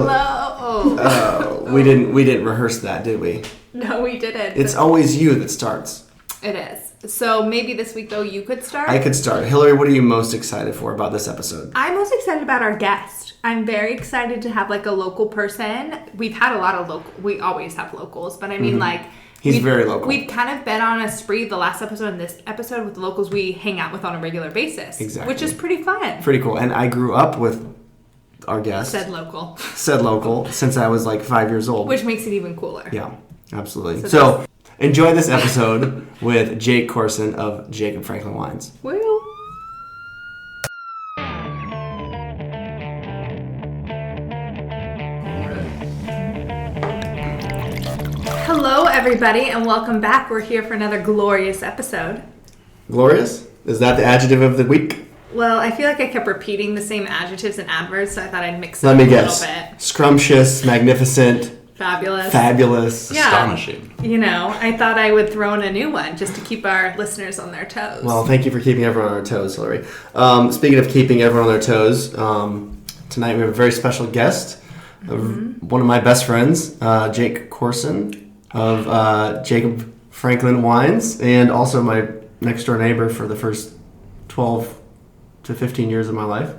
Hello. We didn't rehearse that, did we? No, we didn't. It's always you that starts. It is. So maybe this week, though, you could start? I could start. Hillary, what are you most excited for about this episode? I'm most excited about our guest. I'm very excited to have, like, a local person. We've had a lot of we always have locals, but I mean, like... He's very local. We've kind of been on a spree the last episode and this episode with locals we hang out with on a regular basis. Exactly. Which is pretty fun. Pretty cool. And I grew up with our guest. Said local, since I was like 5 years old. Which makes it even cooler. Yeah, absolutely. So enjoy this episode with Jake Coursen of Jacob Franklin Wines. Woo! Hello, everybody, and welcome back. We're here for another glorious episode. Glorious? Is that the adjective of the week? Well, I feel like I kept repeating the same adjectives and adverbs, so I thought I'd mix it up a little bit. Scrumptious, magnificent. Fabulous. Yeah. Astonishing. You know, I thought I would throw in a new one just to keep our listeners on their toes. Well, thank you for keeping everyone on their toes, Hillary. Speaking of keeping everyone on their toes, tonight we have a very special guest, one of my best friends, Jake Coursen of Jacob Franklin Wines, and also my next door neighbor for the first 12 to 15 years of my life.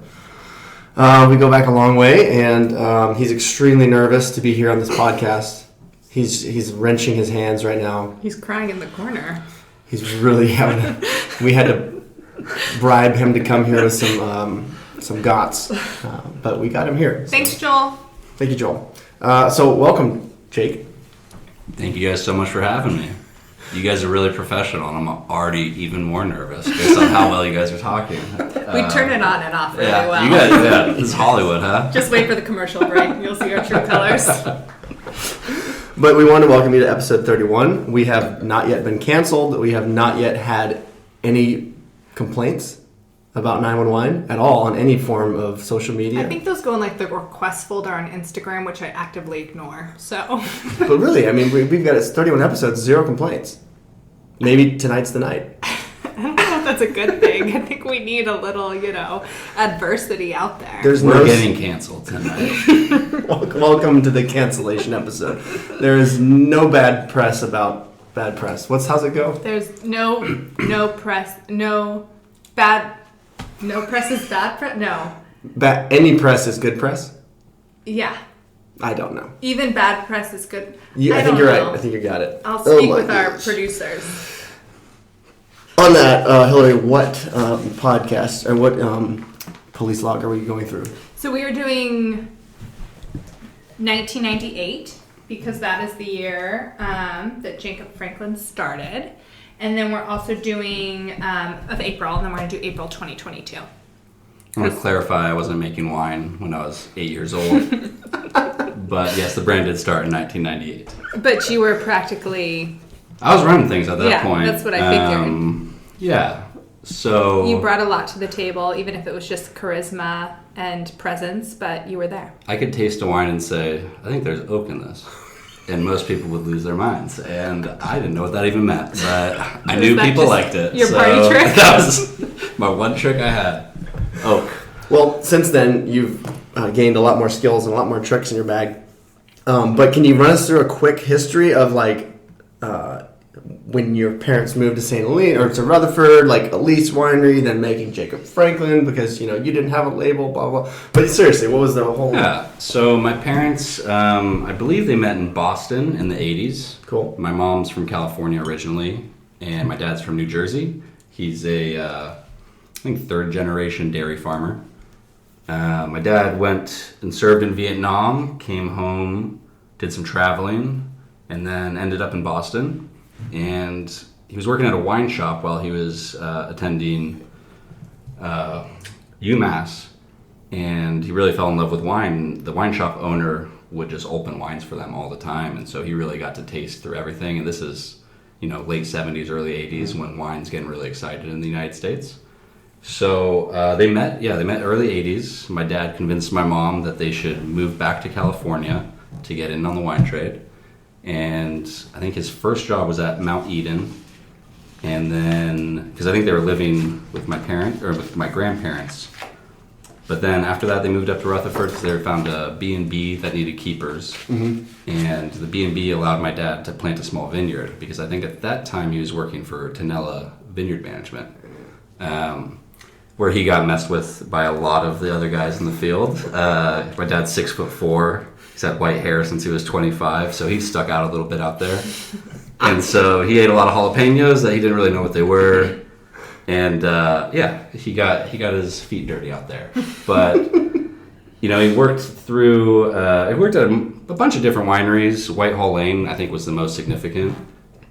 We go back a long way, and he's extremely nervous to be here on this podcast. He's wrenching his hands right now. He's crying in the corner. He's really having we had to bribe him to come here with some gots, but we got him here. So. Thanks, Joel. Thank you, Joel. So welcome, Jake. Thank you guys so much for having me. You guys are really professional, and I'm already even more nervous based on how well you guys are talking. We turn it on and off really well. You guys, this is Hollywood, huh? Just wait for the commercial break. You'll see our true colors. But we want to welcome you to episode 31. We have not yet been canceled. We have not yet had any complaints about 911 at all on any form of social media. I think those go in like the request folder on Instagram, which I actively ignore. So, but really, I mean, we've got 31 episodes, 0 complaints. Maybe tonight's the night. I don't know if that's a good thing. I think we need a little, adversity out there. We're getting canceled tonight. Welcome to the cancellation episode. There is no bad press about bad press. How's it go? There's no press is bad press? No. Any press is good press? Yeah. I don't know. Even bad press is good. I think you're right. I think you got it. I'll speak with our producers. On that, Hillary, what podcast or what police log are we going through? So we are doing 1998 because that is the year that Jacob Franklin started. And then we're also doing of April, and then we're going to do April 2022. I want to clarify, I wasn't making wine when I was 8 years old. But yes, the brand did start in 1998. But you were practically... I was running things at that point. Yeah, that's what I figured. Yeah, so... You brought a lot to the table, even if it was just charisma and presence, but you were there. I could taste a wine and say, I think there's oak in this. And most people would lose their minds. And I didn't know what that even meant, but I knew people liked it. Your party trick? That was my one trick I had. Oak. Well, since then, you've gained a lot more skills and a lot more tricks in your bag. But can you run us through a quick history of, when your parents moved to St. Louis or to Rutherford, Elise Winery, then making Jacob Franklin because, you didn't have a label, blah, blah. But seriously, what was the whole... Yeah, so my parents, I believe they met in Boston in the 80s. Cool. My mom's from California originally, and my dad's from New Jersey. He's I think, third-generation dairy farmer. My dad went and served in Vietnam, came home, did some traveling, and then ended up in Boston. And he was working at a wine shop while he was attending UMass, and he really fell in love with wine. The wine shop owner would just open wines for them all the time, and so he really got to taste through everything. And this is, late 70s, early 80s when wine's getting really excited in the United States. So they met early 80s. My dad convinced my mom that they should move back to California to get in on the wine trade. And I think his first job was at Mount Eden. And then, because I think they were living with my grandparents But then after that, they moved up to Rutherford because they found a B&B that needed keepers. And the B&B allowed my dad to plant a small vineyard because I think at that time he was working for Tenella Vineyard Management, where he got messed with by a lot of the other guys in the field. My dad's 6'4". He's had white hair since he was 25, so he stuck out a little bit out there. And so he ate a lot of jalapenos that he didn't really know what they were. And he got his feet dirty out there. But he worked at a bunch of different wineries. Whitehall Lane, I think, was the most significant.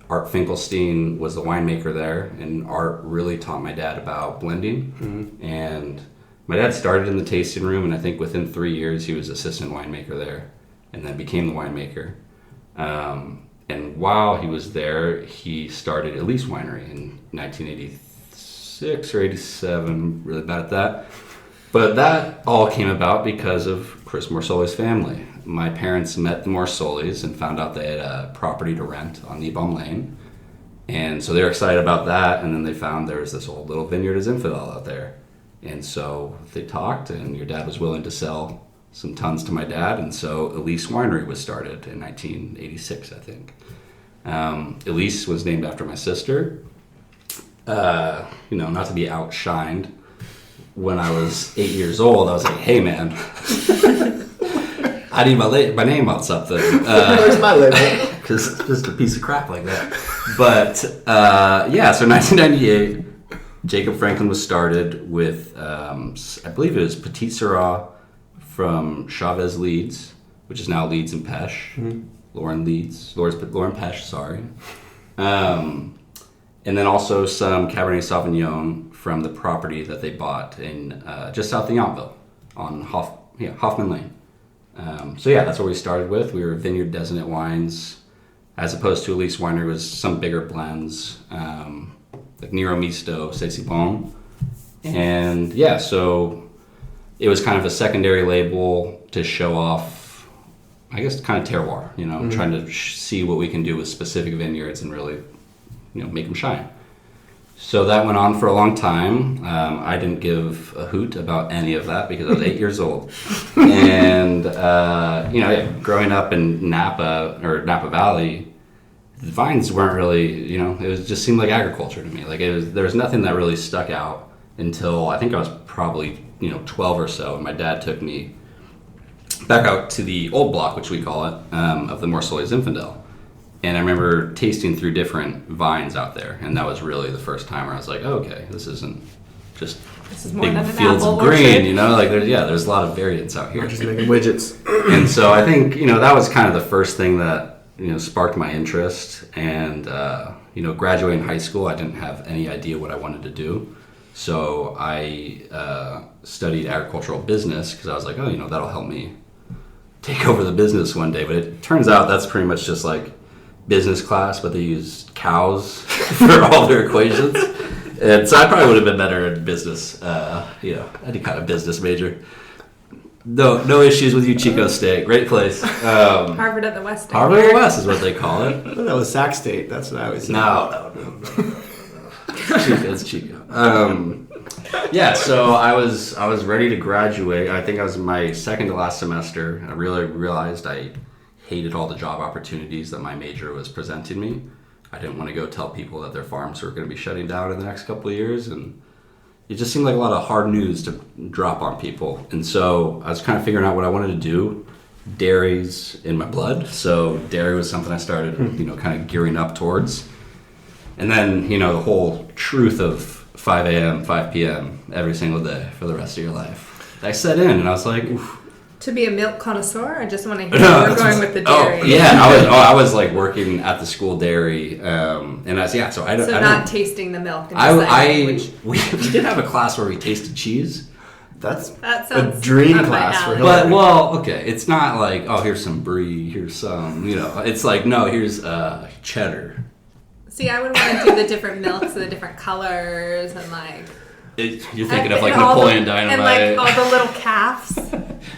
Art Finkelstein was the winemaker there, and Art really taught my dad about blending. And my dad started in the tasting room, and I think within 3 years he was assistant winemaker there, and then became the winemaker. And while he was there, he started Elise Winery in 1986 or 87, really bad at that. But that all came about because of Chris Morisoli's family. My parents met the Morisolis and found out they had a property to rent on Hoffman Lane. And so they were excited about that, and then they found there was this old little vineyard of Zinfandel out there. And so they talked, and your dad was willing to sell some tons to my dad, and so Elise Winery was started in 1986, I think. Elise was named after my sister. Not to be outshined. When I was 8 years old, I was like, hey man, I need my name on something. Where's my label? Because it's just a piece of crap like that. But so 1998, Jacob Franklin was started with, I believe it was Petite Sirah from Chavez Leeds, which is now Leeds and Pesh. Lauren Pesh, sorry. And then also some Cabernet Sauvignon from the property that they bought in just south of Yountville on Hoffman Lane. That's where we started with. We were Vineyard Designate wines, as opposed to Elise Winery was some bigger blends, like Nero Misto, C'est Bon. And so it was kind of a secondary label to show off, I guess, kind of terroir, trying to see what we can do with specific vineyards and really, make them shine. So that went on for a long time. I didn't give a hoot about any of that because I was 8 years old. And, growing up in Napa Valley, the vines weren't really, it just seemed like agriculture to me. Like there was nothing that really stuck out until I think I was probably, 12 or so. And my dad took me back out to the old block, which we call it, of the Morisoli Zinfandel. And I remember tasting through different vines out there, and that was really the first time where I was like, oh, okay, this isn't just big fields of grain, there's a lot of variance out here. We're just making widgets. And so I think, that was kind of the first thing that, sparked my interest. And, graduating high school, I didn't have any idea what I wanted to do. So I studied agricultural business because I was like, oh, that'll help me take over the business one day. But it turns out that's pretty much just like business class, but they use cows for all their equations. And so I probably would have been better in business, any kind of business major. No issues with Chico State. Great place. Harvard at the West. Harvard at the West is what they call it. I thought that was Sac State. That's what I always said. No. It's Chico. So I was ready to graduate. I think I was in my second to last semester. I really realized I hated all the job opportunities that my major was presenting me. I didn't want to go tell people that their farms were going to be shutting down in the next couple of years, and it just seemed like a lot of hard news to drop on people. And so I was kind of figuring out what I wanted to do. Dairy's in my blood, so dairy was something I started, kind of gearing up towards. And then, the whole truth of 5 a.m., 5 p.m. every single day for the rest of your life. I set in, and I was like, oof. To be a milk connoisseur, I just want to hear where we're going with the dairy. Oh, yeah, I was like working at the school dairy, and I was, so I don't... So not tasting the milk. And we did have a class where we tasted cheese. That sounds a dream class for Hillary. But, it's not like, oh, here's some brie, here's some, it's like, no, here's cheddar. See, I would want to do the different milks and the different colors and like... You're thinking of like Napoleon Dynamite and like all the little calves.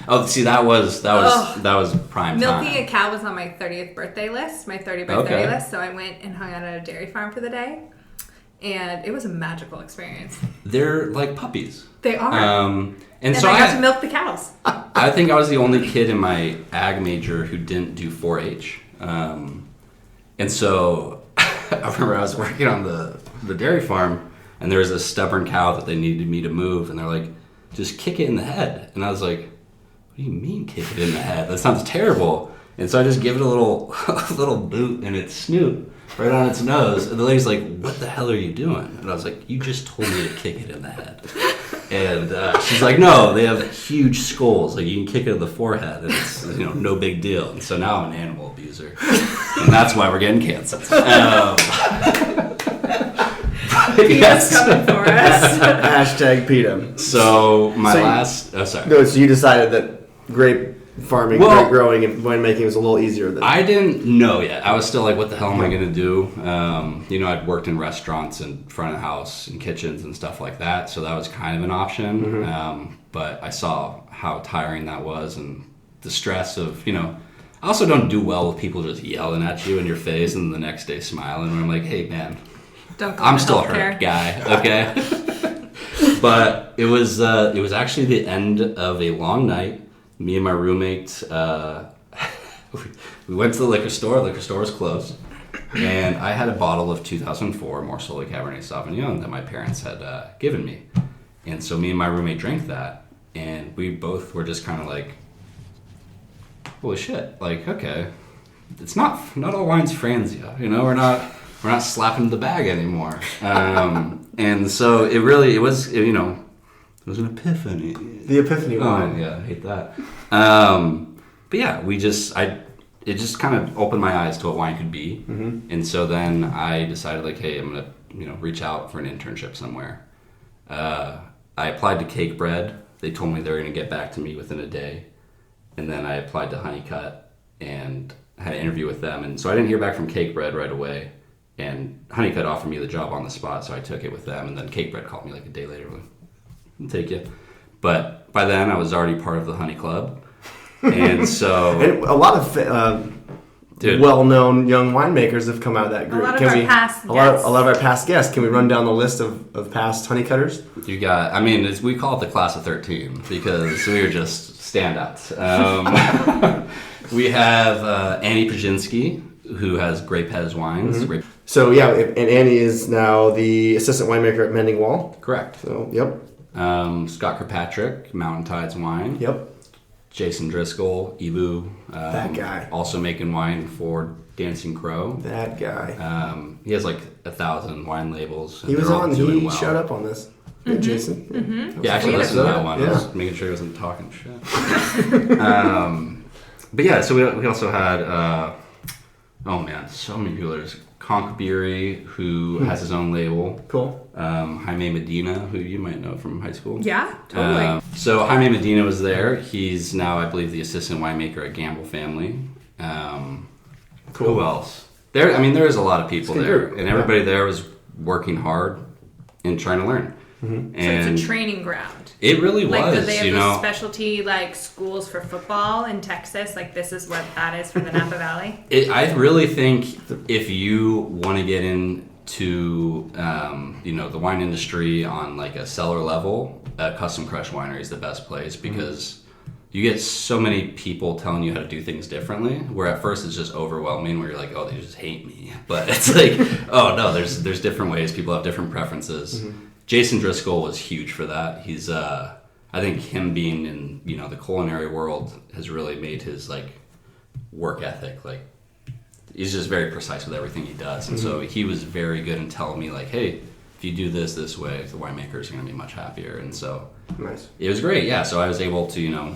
Oh, see, that was prime time. Milking a cow was on my 30th birthday list, my 30 by 30 list. So I went and hung out at a dairy farm for the day, and it was a magical experience. They're like puppies. They are. And so I got to milk the cows. I think I was the only kid in my ag major who didn't do 4-H. And so I remember I was working on the dairy farm, and there was a stubborn cow that they needed me to move, and they're like, just kick it in the head. And I was like, what do you mean kick it in the head? That sounds terrible. And so I just give it a little boot in its snoot, right on its nose. And the lady's like, what the hell are you doing? And I was like, you just told me to kick it in the head. And she's like, no, they have huge skulls. Like, you can kick it in the forehead, and it's, no big deal. And so now I'm an animal abuser. And that's why we're getting canceled. Yes. Coming for us. Hashtag PETA. So So you decided that grape farming, grape growing, and winemaking was a little easier than... I didn't know yet. I was still like, what the hell am I going to do? I'd worked in restaurants and front of the house and kitchens and stuff like that, so that was kind of an option. But I saw how tiring that was, and the stress of, I also don't do well with people just yelling at you in your face and the next day smiling, and I'm like, hey, man, I'm still hurt, guy, okay? But it was actually the end of a long night. Me and my roommate, we went to the liquor store. The liquor store was closed. And I had a bottle of 2004 Morisoli Cabernet Sauvignon that my parents had given me. And so me and my roommate drank that. And we both were just kind of like, holy shit. Like, okay, it's not all wine's Franzia. We're not slapping the bag anymore. And so it was an epiphany. The epiphany wine. Oh, yeah, I hate that. But yeah, it just kind of opened my eyes to what wine could be. And so then I decided, like, hey, I'm going to, reach out for an internship somewhere. I applied to Cake Bread. They told me they were going to get back to me within a day. And then I applied to Honeycut and had an interview with them. And so I didn't hear back from Cake Bread right away. And Honeycut offered me the job on the spot, so I took it with them. And then Cake Bread called me like a day later. Like, I'll take you. But by then, I was already part of the Honey Club. And so... and a lot of well-known young winemakers have come out of that group. A lot of our past guests. A lot of our past guests. Can we run down the list of past Honeycutters? You got... we call it the class of 13 because we were just standouts. We have Annie Pajinski, who has Grape Hez Wines. So, yeah, and Annie is now the assistant winemaker at Mending Wall. Correct. So, yep. Scott Kirkpatrick, Mountain Tides Wine. Yep. Jason Driscoll, Ibu. That guy. Also making wine for Dancing Crow. That guy. He has like 1,000 wine labels. He was on. He showed up on this. Yeah, Jason. Yeah, actually listened to that one. Yeah. I was making sure he wasn't talking shit. But yeah, so we also had... so many people. There's Conk Beery, who has his own label. Cool. Jaime Medina, who you might know from high school. Yeah, totally. So Jaime Medina was there. He's now, I believe, the assistant winemaker at Gamble Family. Cool. Who else? There is a lot of people there. Group. And everybody there was working hard and trying to learn. So it's a training ground. It really was. Like, do they have those specialty schools for football in Texas? Like, this is what that is for the Napa Valley? I really think if you want to get into the wine industry on like a cellar level, Custom Crush Winery is the best place because you get so many people telling you how to do things differently, where at first it's just overwhelming, where you're like, oh, they just hate me. But it's like, oh no, there's different ways. People have different preferences. Jason Driscoll was huge for that. He's I think him being in the culinary world has really made his work ethic he's just very precise with everything he does, and so he was very good in telling me hey, if you do this way, the winemakers are going to be much happier. And so nice. It was great. Yeah, so I was able to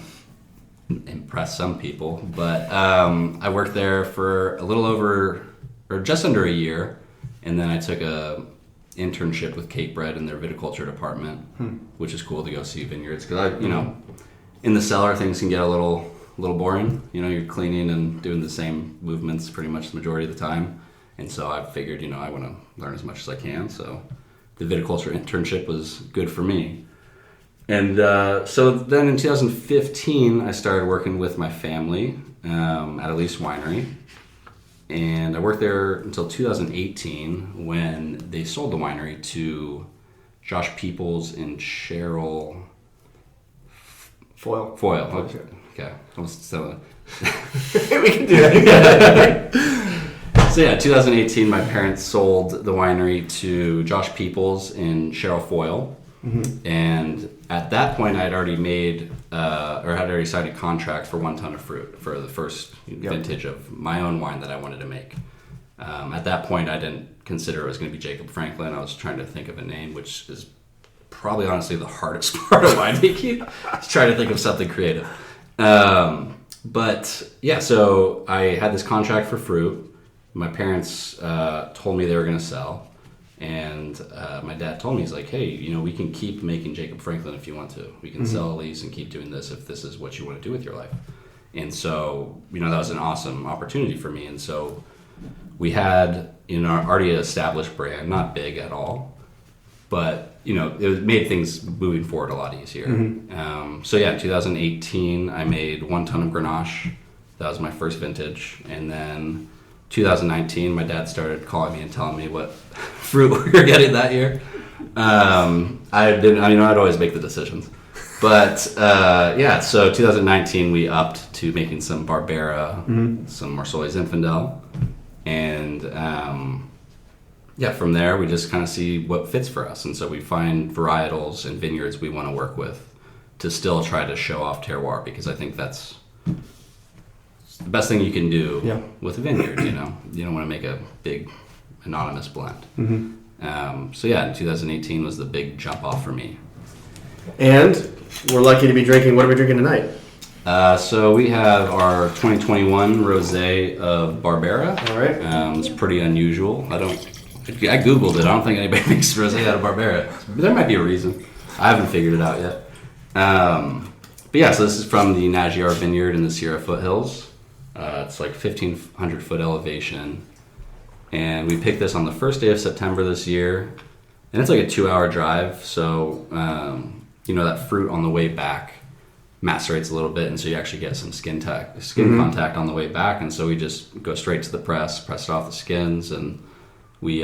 impress some people, but I worked there for a little over or just under a year, and then I took a internship with Cake Bread in their viticulture department, which is cool to go see vineyards because in the cellar things can get a little boring. You're cleaning and doing the same movements pretty much the majority of the time, and so I figured I want to learn as much as I can. So the viticulture internship was good for me, and so then in 2015 I started working with my family at Elise Winery. And I worked there until 2018 when they sold the winery to Josh Peoples and Cheryl Foil. Okay. So, We can do that. so yeah, 2018, my parents sold the winery to Josh Peoples and Cheryl Foyle. Mm-hmm. And at that point, I had already made, or had already signed a contract for 1 ton of fruit for the first vintage of my own wine that I wanted to make. At that point, I didn't consider it was going to be Jacob Franklin. I was trying to think of a name, which is probably honestly the hardest part of winemaking. Just trying to think of something creative. But yeah, so I had this contract for fruit. My parents told me they were going to sell. And my dad told me, he's like, hey, we can keep making Jacob Franklin if you want to. We can sell a lease and keep doing this if this is what you want to do with your life. And so, that was an awesome opportunity for me. And so we had our already established brand, not big at all, but, it made things moving forward a lot easier. Mm-hmm. So yeah, in 2018, I made 1 ton of Grenache. That was my first vintage. And then 2019, my dad started calling me and telling me what fruit we were getting that year. I'd always make the decisions. But so 2019, we upped to making some Barbera, some Morisoli Zinfandel. And from there, we just kind of see what fits for us. And so we find varietals and vineyards we want to work with to still try to show off terroir, because I think that's the best thing you can do with a vineyard. You don't want to make a big anonymous blend. Mm-hmm. In 2018 was the big jump off for me. And we're lucky to be drinking. What are we drinking tonight? So we have our 2021 Rosé of Barbera. All right. It's pretty unusual. I Googled it. I don't think anybody makes rosé out of Barbera. But there might be a reason. I haven't figured it out yet. So this is from the Nagyar Vineyard in the Sierra foothills. It's like 1,500 foot elevation. And we picked this on the first day of September this year. And it's like a 2-hour drive. So, that fruit on the way back macerates a little bit. And so you actually get some skin contact on the way back. And so we just go straight to the press it off the skins, and we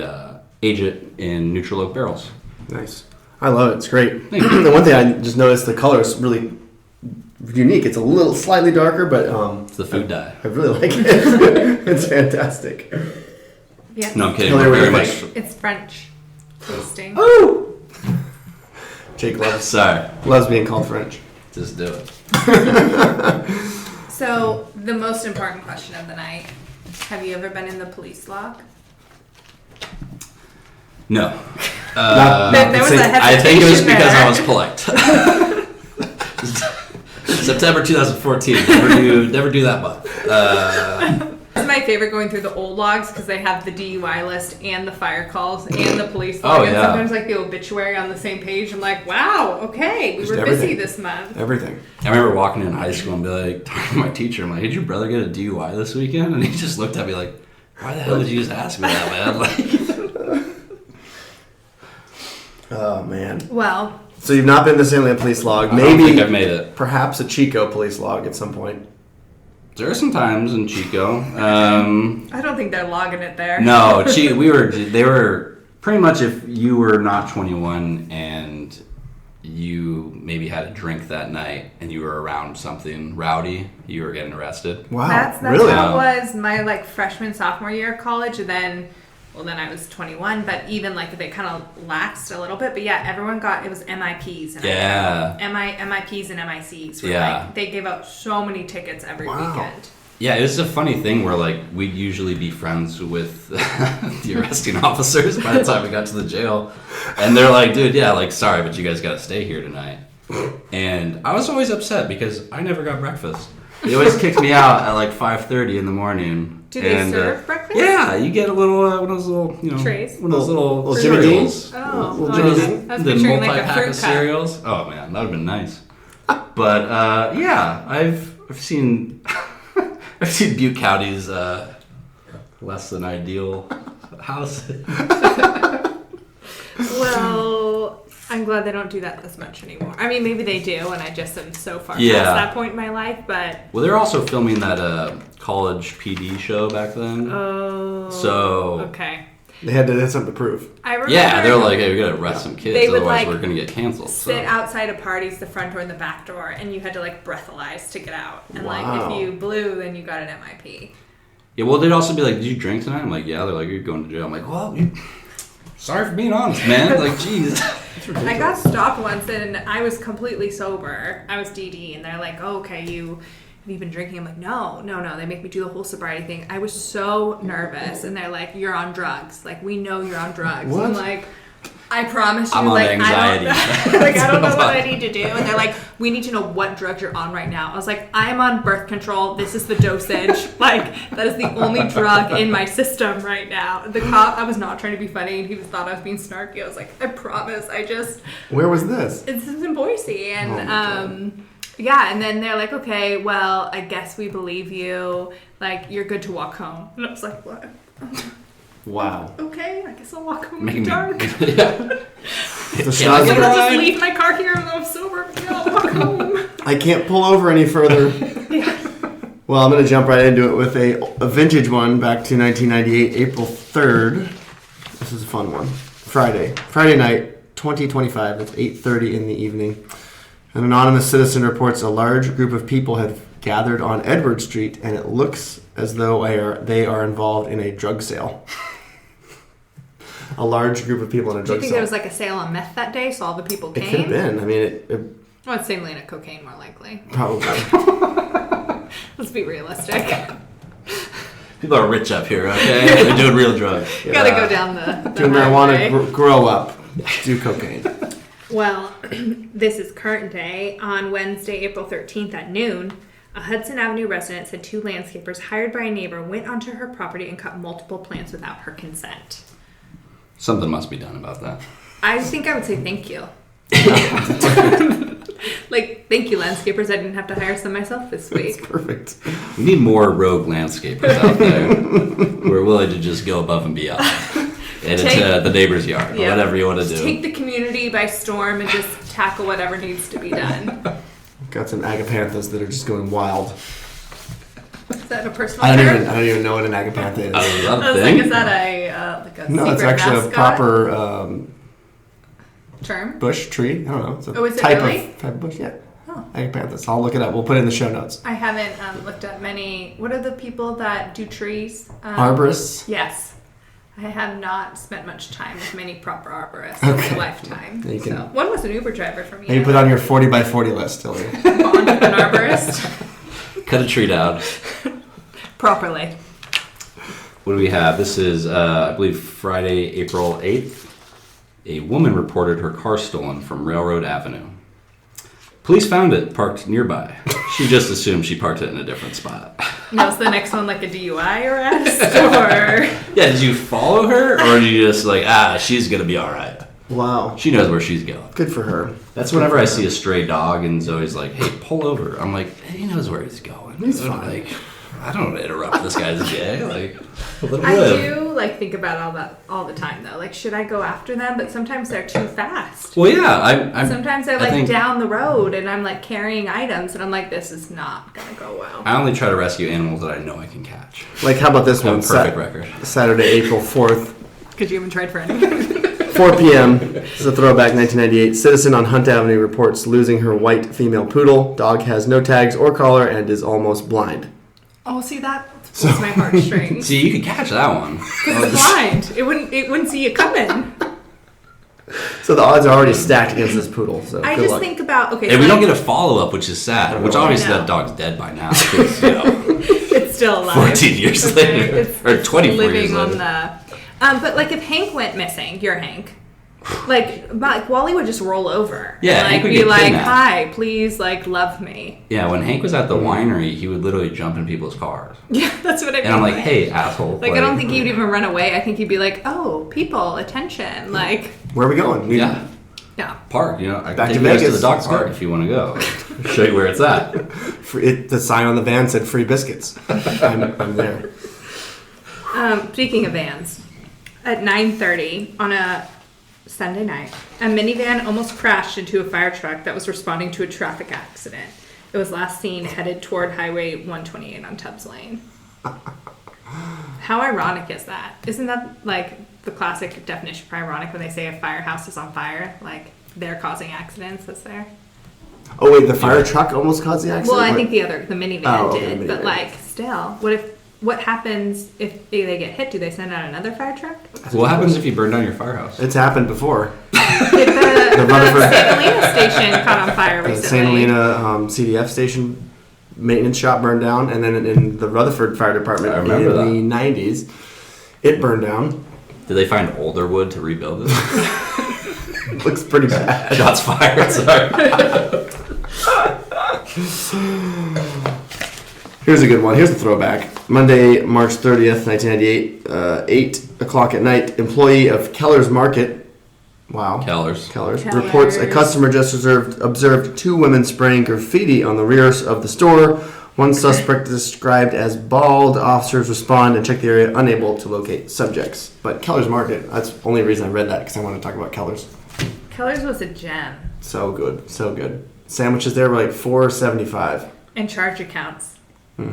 age it in neutral oak barrels. Nice. I love it. It's great. The one thing I just noticed, the color is really unique. It's a little slightly darker, but it's the food dye. I really like it. It's fantastic. Yeah. No, I'm kidding. We're very much. It's French tasting. Oh! Jake loves being called French. Just do it. So, the most important question of the night. Have you ever been in the police log? No. There was a hesitation. I think it was because I was polite. September 2014. Never do that month. It's my favorite going through the old logs because they have the DUI list and the fire calls and the police log. And sometimes the obituary on the same page. I'm like, wow, okay, we were busy this month. Everything. I remember walking in high school and be like, talking to my teacher, I'm like, did your brother get a DUI this weekend? And he just looked at me like, why the hell did you just ask me that, man? Like, oh, man. Well. So you've not been to San Leon police log. Maybe I don't think I've made it. Perhaps a Chico police log at some point. There are some times in Chico. I don't think they're logging it there. No, they were pretty much if you were not 21 and you maybe had a drink that night and you were around something rowdy, you were getting arrested. Wow, that's really? How it was my freshman, sophomore year of college, and then I was 21, but even they kind of laxed a little bit. But yeah, everyone it was MIPs. And MIPs and MICs. They gave out so many tickets every weekend. Yeah, it was a funny thing where we'd usually be friends with the arresting officers by the time we got to the jail. And they're like, dude, sorry, but you guys got to stay here tonight. And I was always upset because I never got breakfast. They always kicked me out at 5:30 in the morning. Do they serve breakfast? Yeah, you get a little one of those little trays, one of those little Jimmy cereals. Little Jimmy Dean. I was the picturing multi-pack a fruit of cereals. Oh man, that would have been nice. But I've seen Butte County's less than ideal house. Well, I'm glad they don't do that as much anymore. I mean, maybe they do, and I just am so far past Yeah. that point in my life, but... Well, they're also filming that college PD show back then. Oh. So okay. They had something to prove. I remember. Yeah, they're like, hey, we gotta arrest some kids, otherwise we're gonna get canceled. Sit outside of parties, the front door and the back door, and you had to like breathalyze to get out. And like if you blew, then you got an MIP. Yeah, well, they'd also be like, did you drink tonight? I'm like, yeah. They're like, you're going to jail. I'm like, well, sorry for being honest, man. Like, jeez. I got stopped once and I was completely sober. I was DD, and they're like, oh, okay, have you been drinking? I'm like, no. They make me do the whole sobriety thing. I was so nervous, and they're like, you're on drugs. Like, we know you're on drugs. What? I'm like, I promise you. I'm on like, anxiety. I don't know what I need to do. And they're like, we need to know what drugs you're on right now. I was like, I'm on birth control. This is the dosage. Like, that is the only drug in my system right now. The cop, I was not trying to be funny, and he thought I was being snarky. I was like, I promise. Where was this? This is in Boise. And, God. yeah, and then they're like, okay, well, I guess we believe you. Like, you're good to walk home. And I was like, what? Wow. Okay, I guess I'll walk home in the dark. Yeah. I'm gonna just leave my car here and I'm sober. Yeah, I'll walk home. I can't pull over any further. Yeah. Well, I'm going to jump right into it with a vintage one back to 1998, April 3rd. This is a fun one. Friday night, 2025. It's 8:30 in the evening. An anonymous citizen reports a large group of people have gathered on Edward Street, and it looks as though they are involved in a drug sale. A large group of people in a drug sale. Do you think there was like a sale on meth that day, so all the people came? It could have been. I mean, Well, it's same lane of cocaine, more likely. Probably. Let's be realistic. People are rich up here, okay? They're doing real drugs. You gotta go down the do marijuana, grow up, do cocaine. Well, this is current day. On Wednesday, April 13th at noon, a Hudson Avenue resident said 2 landscapers hired by a neighbor went onto her property and cut multiple plants without her consent. Something must be done about that. I think I would say thank you. Like, thank you, landscapers. I didn't have to hire some myself this week. That's perfect. We need more rogue landscapers out there who are willing to just go above and beyond. And into the neighbor's yard, or whatever you want to do. Take the community by storm and just tackle whatever needs to be done. Got some agapanthus that are just going wild. Is that a personal I term? don't even know what an agapantha is. Is that a I was thing? like, is that a No, secret it's actually mascot a proper term? bush tree. I don't know. It's a Is it type really? of bush. Yeah. Oh. Agapanthus. I'll look it up. We'll put it in the show notes. I haven't looked at many. What are the people that do trees? Arborists. Yes. I have not spent much time with many proper arborists in my lifetime. So. One was an Uber driver for me. Maybe put on your 40 by 40 list, Hillary. Bond with an arborist. Cut a tree down. Properly. What do we have? This is, I believe, Friday, April 8th. A woman reported her car stolen from Railroad Avenue. Police found it parked nearby. She just assumed she parked it in a different spot. Now, is the next one like a DUI arrest? Or... Yeah, did you follow her? Or did you just like, she's going to be all right? Wow. She knows where she's going. Good for her. That's whenever I see a stray dog and Zoe's like, hey, pull over. I'm like, he knows where he's going. He's fine. Like, I don't interrupt this guy's day. Like, let him I live. do like think about all the time though. Like, should I go after them? But sometimes they're too fast. Well, yeah. Sometimes they're like down the road, and I'm like carrying items, and I'm like, this is not gonna go well. I only try to rescue animals that I know I can catch. Like, how about this I have one? a perfect record. Saturday, April 4th. Could you even tried for anything? 4 p.m. This is a throwback, 1998. Citizen on Hunt Avenue reports losing her white female poodle. Dog has no tags or collar and is almost blind. Oh, see, that pulls my heartstrings. See, you can catch that one. Because it's blind. It wouldn't see you coming. So the odds are already stacked against this poodle. So I good just luck. think about, okay. And so we don't get a follow-up, which is sad. Which obviously I know. that dog's dead by now. Because, you know, it's still alive. 14 years Okay, later. Or 24 living years later. on the... but like if Hank went missing, your Hank, like Wally would just roll over. Yeah, and, Hank like would be get like, kidnapped. hi, please, like, love me. Yeah, when Hank was at the winery, he would literally jump in people's cars. Yeah, that's what I mean. And I'm like, hey, asshole. Like, I don't think he'd even run away. I think he'd be like, oh, people, attention. Like, Where are we going? Yeah. yeah. Park, you know. I can Back take to you guys to Vegas. the dog Let's park go. if you want to go. Show you where it's at. The sign on the van said free biscuits. I'm there. Speaking of vans, at 9:30 on a Sunday night, a minivan almost crashed into a fire truck that was responding to a traffic accident. It was last seen headed toward Highway 128 on Tubbs Lane. How ironic is that? Isn't that like the classic definition for ironic when they say a firehouse is on fire? Like they're causing accidents that's there. Oh wait, the fire truck almost caused the accident? Well, I think the minivan did, the minivan. but like still, what happens if they get hit? Do they send out another fire truck? What happens if you burn down your firehouse? It's happened before. The Rutherford Santa Helena station caught on fire recently. The Santa Helena CDF station maintenance shop burned down, and then in the Rutherford Fire Department in the 90s, it burned down. Did they find older wood to rebuild it? Looks pretty bad. Shots fired, sorry. Here's a good one. Here's a throwback. Monday, March 30th, 1998, 8 o'clock at night, employee of Keller's Market, Keller's, reports a customer just observed two women spraying graffiti on the rear of the store. One suspect described as bald. Officers respond and check the area, unable to locate subjects. But Keller's Market, that's the only reason I read that, because I want to talk about Keller's. Keller's was a gem. So good, so good. Sandwiches there were like $4.75. And charge accounts.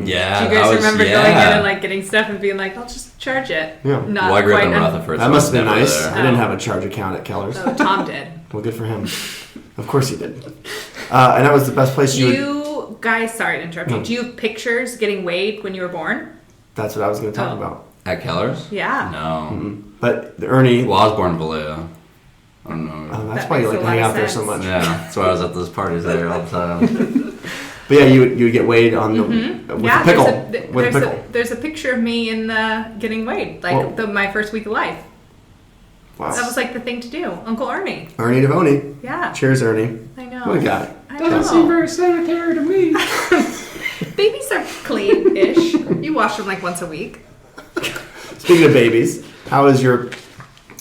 Yeah. Do you guys remember going in and like getting stuff and being like, I'll just charge it? Yeah. Well, I grew up in Rutherford. That must have been nice. There. I didn't have a charge account at Keller's. Oh, Tom did. Well, good for him. Of course he did. And that was the best place you guys, sorry to interrupt you. Do you have pictures getting weighed when you were born? That's what I was going to talk about. At Keller's? Yeah. No. Mm-hmm. But Ernie... Well, I was born in Vallejo. I don't know. That's why you like to hang out there so much. Yeah, that's why I was at those parties there all the time. But yeah, you would get weighed on the with a pickle. There's a picture of me in the getting weighed, like my first week of life. Wow. That was like the thing to do. Uncle Ernie. Ernie Devoni. Yeah. Cheers, Ernie. I know. What a guy. Doesn't seem very sanitary to me. Babies are clean-ish. You wash them like once a week. Speaking of babies, how is your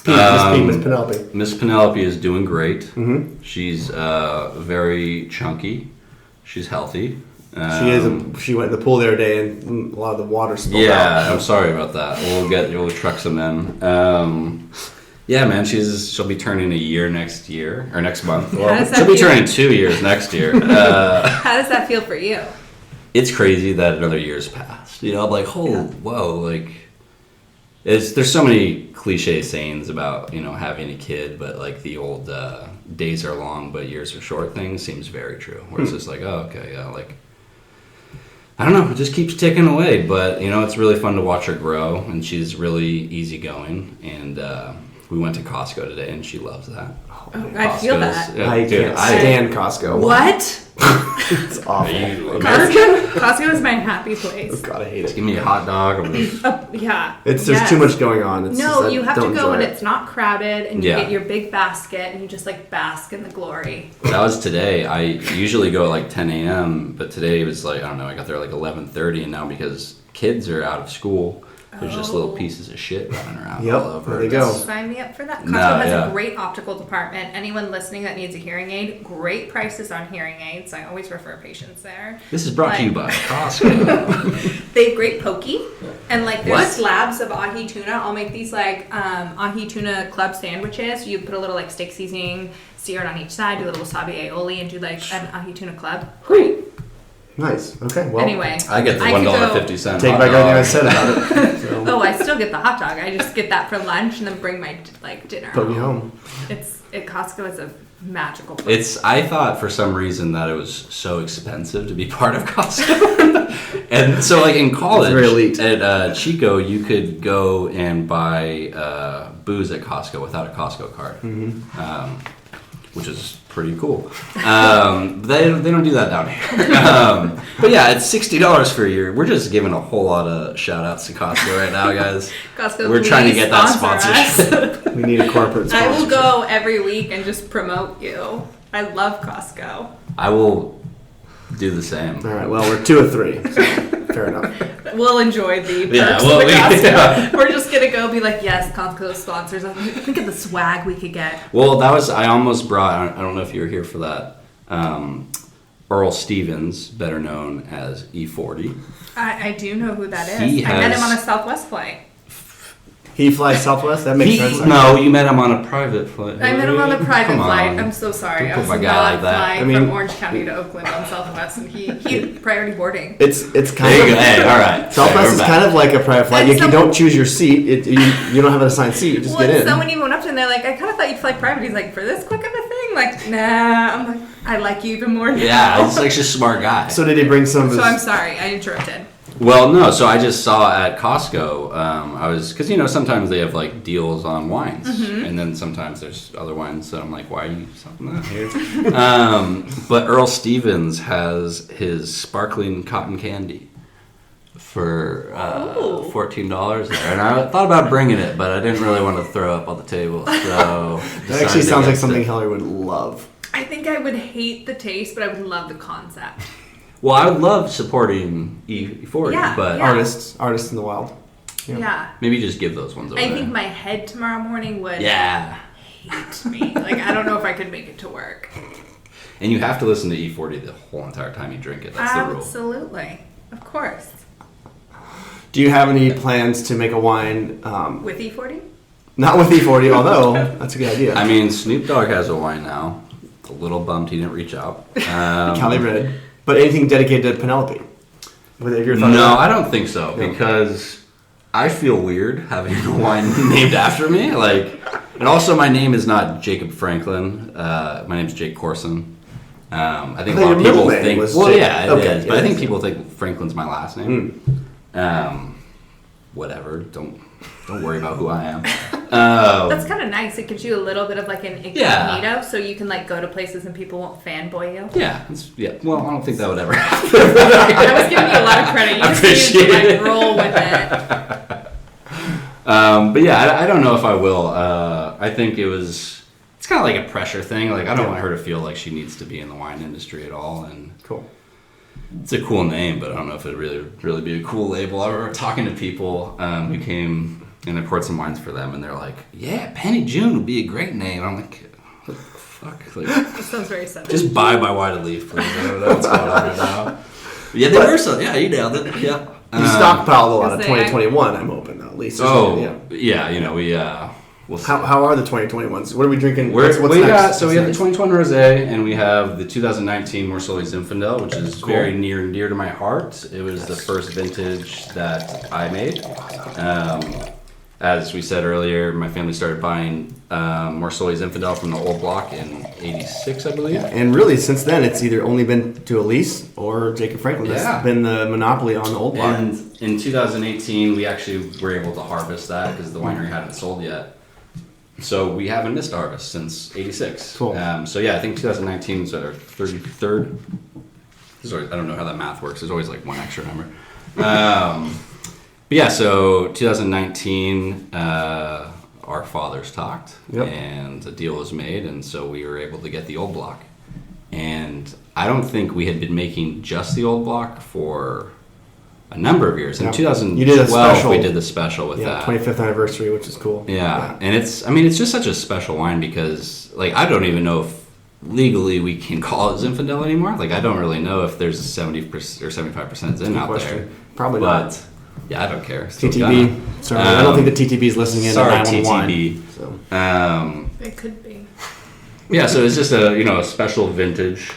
Miss Penelope? Miss Penelope is doing great. Mm-hmm. She's very chunky. She's healthy. She went in the pool the other day and a lot of the water spilled out. Yeah, I'm sorry about that. We'll truck some in. Yeah, man, she'll be turning a year next month. Well, she'll be turning 2 years next year. How does that feel for you? It's crazy that another year's passed. You know, I'm like, whoa, like, there's so many cliche sayings about, you know, having a kid, but like the old days are long but years are short thing seems very true. Where it's just like, oh, okay, yeah, like, I don't know, it just keeps ticking away. But, you know, it's really fun to watch her grow, and she's really easygoing. And we went to Costco today, and she loves that. Oh, I feel that. Yeah, I can't stand Costco. What? It's awful. Costco is my happy place. God, I hate it. Give me a hot dog. Yeah. There's too much going on. You have to go when it's not crowded, and you Yeah. get your big basket, and you just like bask in the glory. That was today. I usually go at like 10 a.m., but today it was like, I don't know, I got there like 11:30, and now because kids are out of school, there's just little pieces of shit running around all over. There they go. Sign me up for that. Costco has a great optical department. Anyone listening that needs a hearing aid, great prices on hearing aids. I always refer patients there. This is brought to you by Costco. They have great poke, and like there's slabs of ahi tuna. I'll make these like ahi tuna club sandwiches. You put a little like steak seasoning, sear it on each side, do a little wasabi aioli, and do like an ahi tuna club. Great. Nice. Okay. Well, anyway, I get the $1.50. Take back everything I said about it. So. Oh, I still get the hot dog. I just get that for lunch and then bring my like dinner. Put me home. Costco is a magical place. I thought for some reason that it was so expensive to be part of Costco. And so like in college very elite. at Chico, you could go and buy booze at Costco without a Costco card. Mm-hmm. Which is pretty cool. They don't do that down here. But yeah, it's $60 for a year. We're just giving a whole lot of shout outs to Costco right now, guys. Costco, we're trying to get that sponsorship. We need a corporate sponsorship. I will go every week and just promote you. I love Costco. I will do the same. All right, well, we're 2 of 3. So fair enough. We'll enjoy the perks of the Costco. Yeah. We're just going to go be like, yes, Costco sponsors. Think of the swag we could get. Well, I almost brought, I don't know if you were here for that, Earl Stevens, better known as E40. I do know who that is. I met him on a Southwest flight. He flies Southwest? That makes sense. No, you met him on a private flight. I met him on a private flight. I'm so sorry. I was not flying from Orange County to Oakland on Southwest, and he had priority boarding. It's kind of... Hey, all right. Southwest is kind of like a private flight. You don't choose your seat. You don't have an assigned seat. You just get in. Someone even went up to him, they're like, I kind of thought you'd fly private. He's like, for this quick of a thing? Like, nah. I'm like, I like you even more now. Yeah, he's like just a smart guy. So did he bring some of his... So I'm sorry. I interrupted. Well, no. So I just saw at Costco. Because sometimes they have like deals on wines, and then sometimes there's other wines that I'm like, why are you selling that here? But Earl Stevens has his sparkling cotton candy for $14 there, and I thought about bringing it, but I didn't really want to throw up on the table. So that actually sounds like something Hillary would love. I think I would hate the taste, but I would love the concept. Well, I would love supporting E40, but artists in the wild. Yeah. Maybe just give those ones away. I think my head tomorrow morning would hate me. Like, I don't know if I could make it to work. And you have to listen to E40 the whole entire time you drink it. That's the rule. Absolutely. Of course. Do you have any plans to make a wine... with E40? Not with E40, although that's a good idea. I mean, Snoop Dogg has a wine now. A little bummed he didn't reach out. Cali Red. But anything dedicated to Penelope? No, I don't think so, because I feel weird having a wine named after me. And also my name is not Jacob Franklin. My name's Jake Coursen. I think a lot of people think... Well, yeah, it is. But I think people think Franklin's my last name. Whatever. Don't worry about who I am. That's kind of nice. It gives you a little bit of like an incognito, so you can like go to places and people won't fanboy you. Yeah. Well, I don't think that would ever happen. I was giving you a lot of credit. You just need to like roll with it. But yeah, I don't know if I will. I think it's kind of like a pressure thing. Like I don't want her to feel like she needs to be in the wine industry at all. And cool. It's a cool name, but I don't know if it'd really be a cool label. I remember talking to people who came and I poured some wines for them, and they're like, "Yeah, Penny June would be a great name." I'm like, "What the fuck?" Like, that sounds very simple. Just buy my Wine Leaf, please. I don't know what's going on right now. Yeah, they were so. Yeah, you nailed it. Yeah, you stockpiled a lot of 2021. I'm hoping at least. We'll see. How are the 2021s? What are we drinking? We have the 2020 Rosé, and we have the 2019 Morisoli Zinfandel, which is very near and dear to my heart. It was the first vintage that I made. As we said earlier, my family started buying Morisoli Zinfandel from the old block in '86, I believe. Yeah, and really, since then, it's either only been to Elise or Jacob Franklin. That's been the monopoly on the old block. And in 2018, we actually were able to harvest that because the winery hadn't sold yet. So we haven't missed a harvest since '86. Cool. I think 2019 is our 33rd. I don't know how that math works. There's always like one extra number. So 2019, our fathers talked, and a deal was made, and so we were able to get the old block. And I don't think we had been making just the old block for a number of years. In 2012, we did the special with that 25th anniversary, which is cool. Yeah, and it's just such a special wine because I don't even know if legally we can call it Zinfandel anymore. I don't really know if there's 70% or 75% Zin out there. Probably not. Yeah, I don't care. TTB. Sorry, I don't think the TTB is listening in. Sorry, TTB. So. It could be. Yeah, so it's just a special vintage.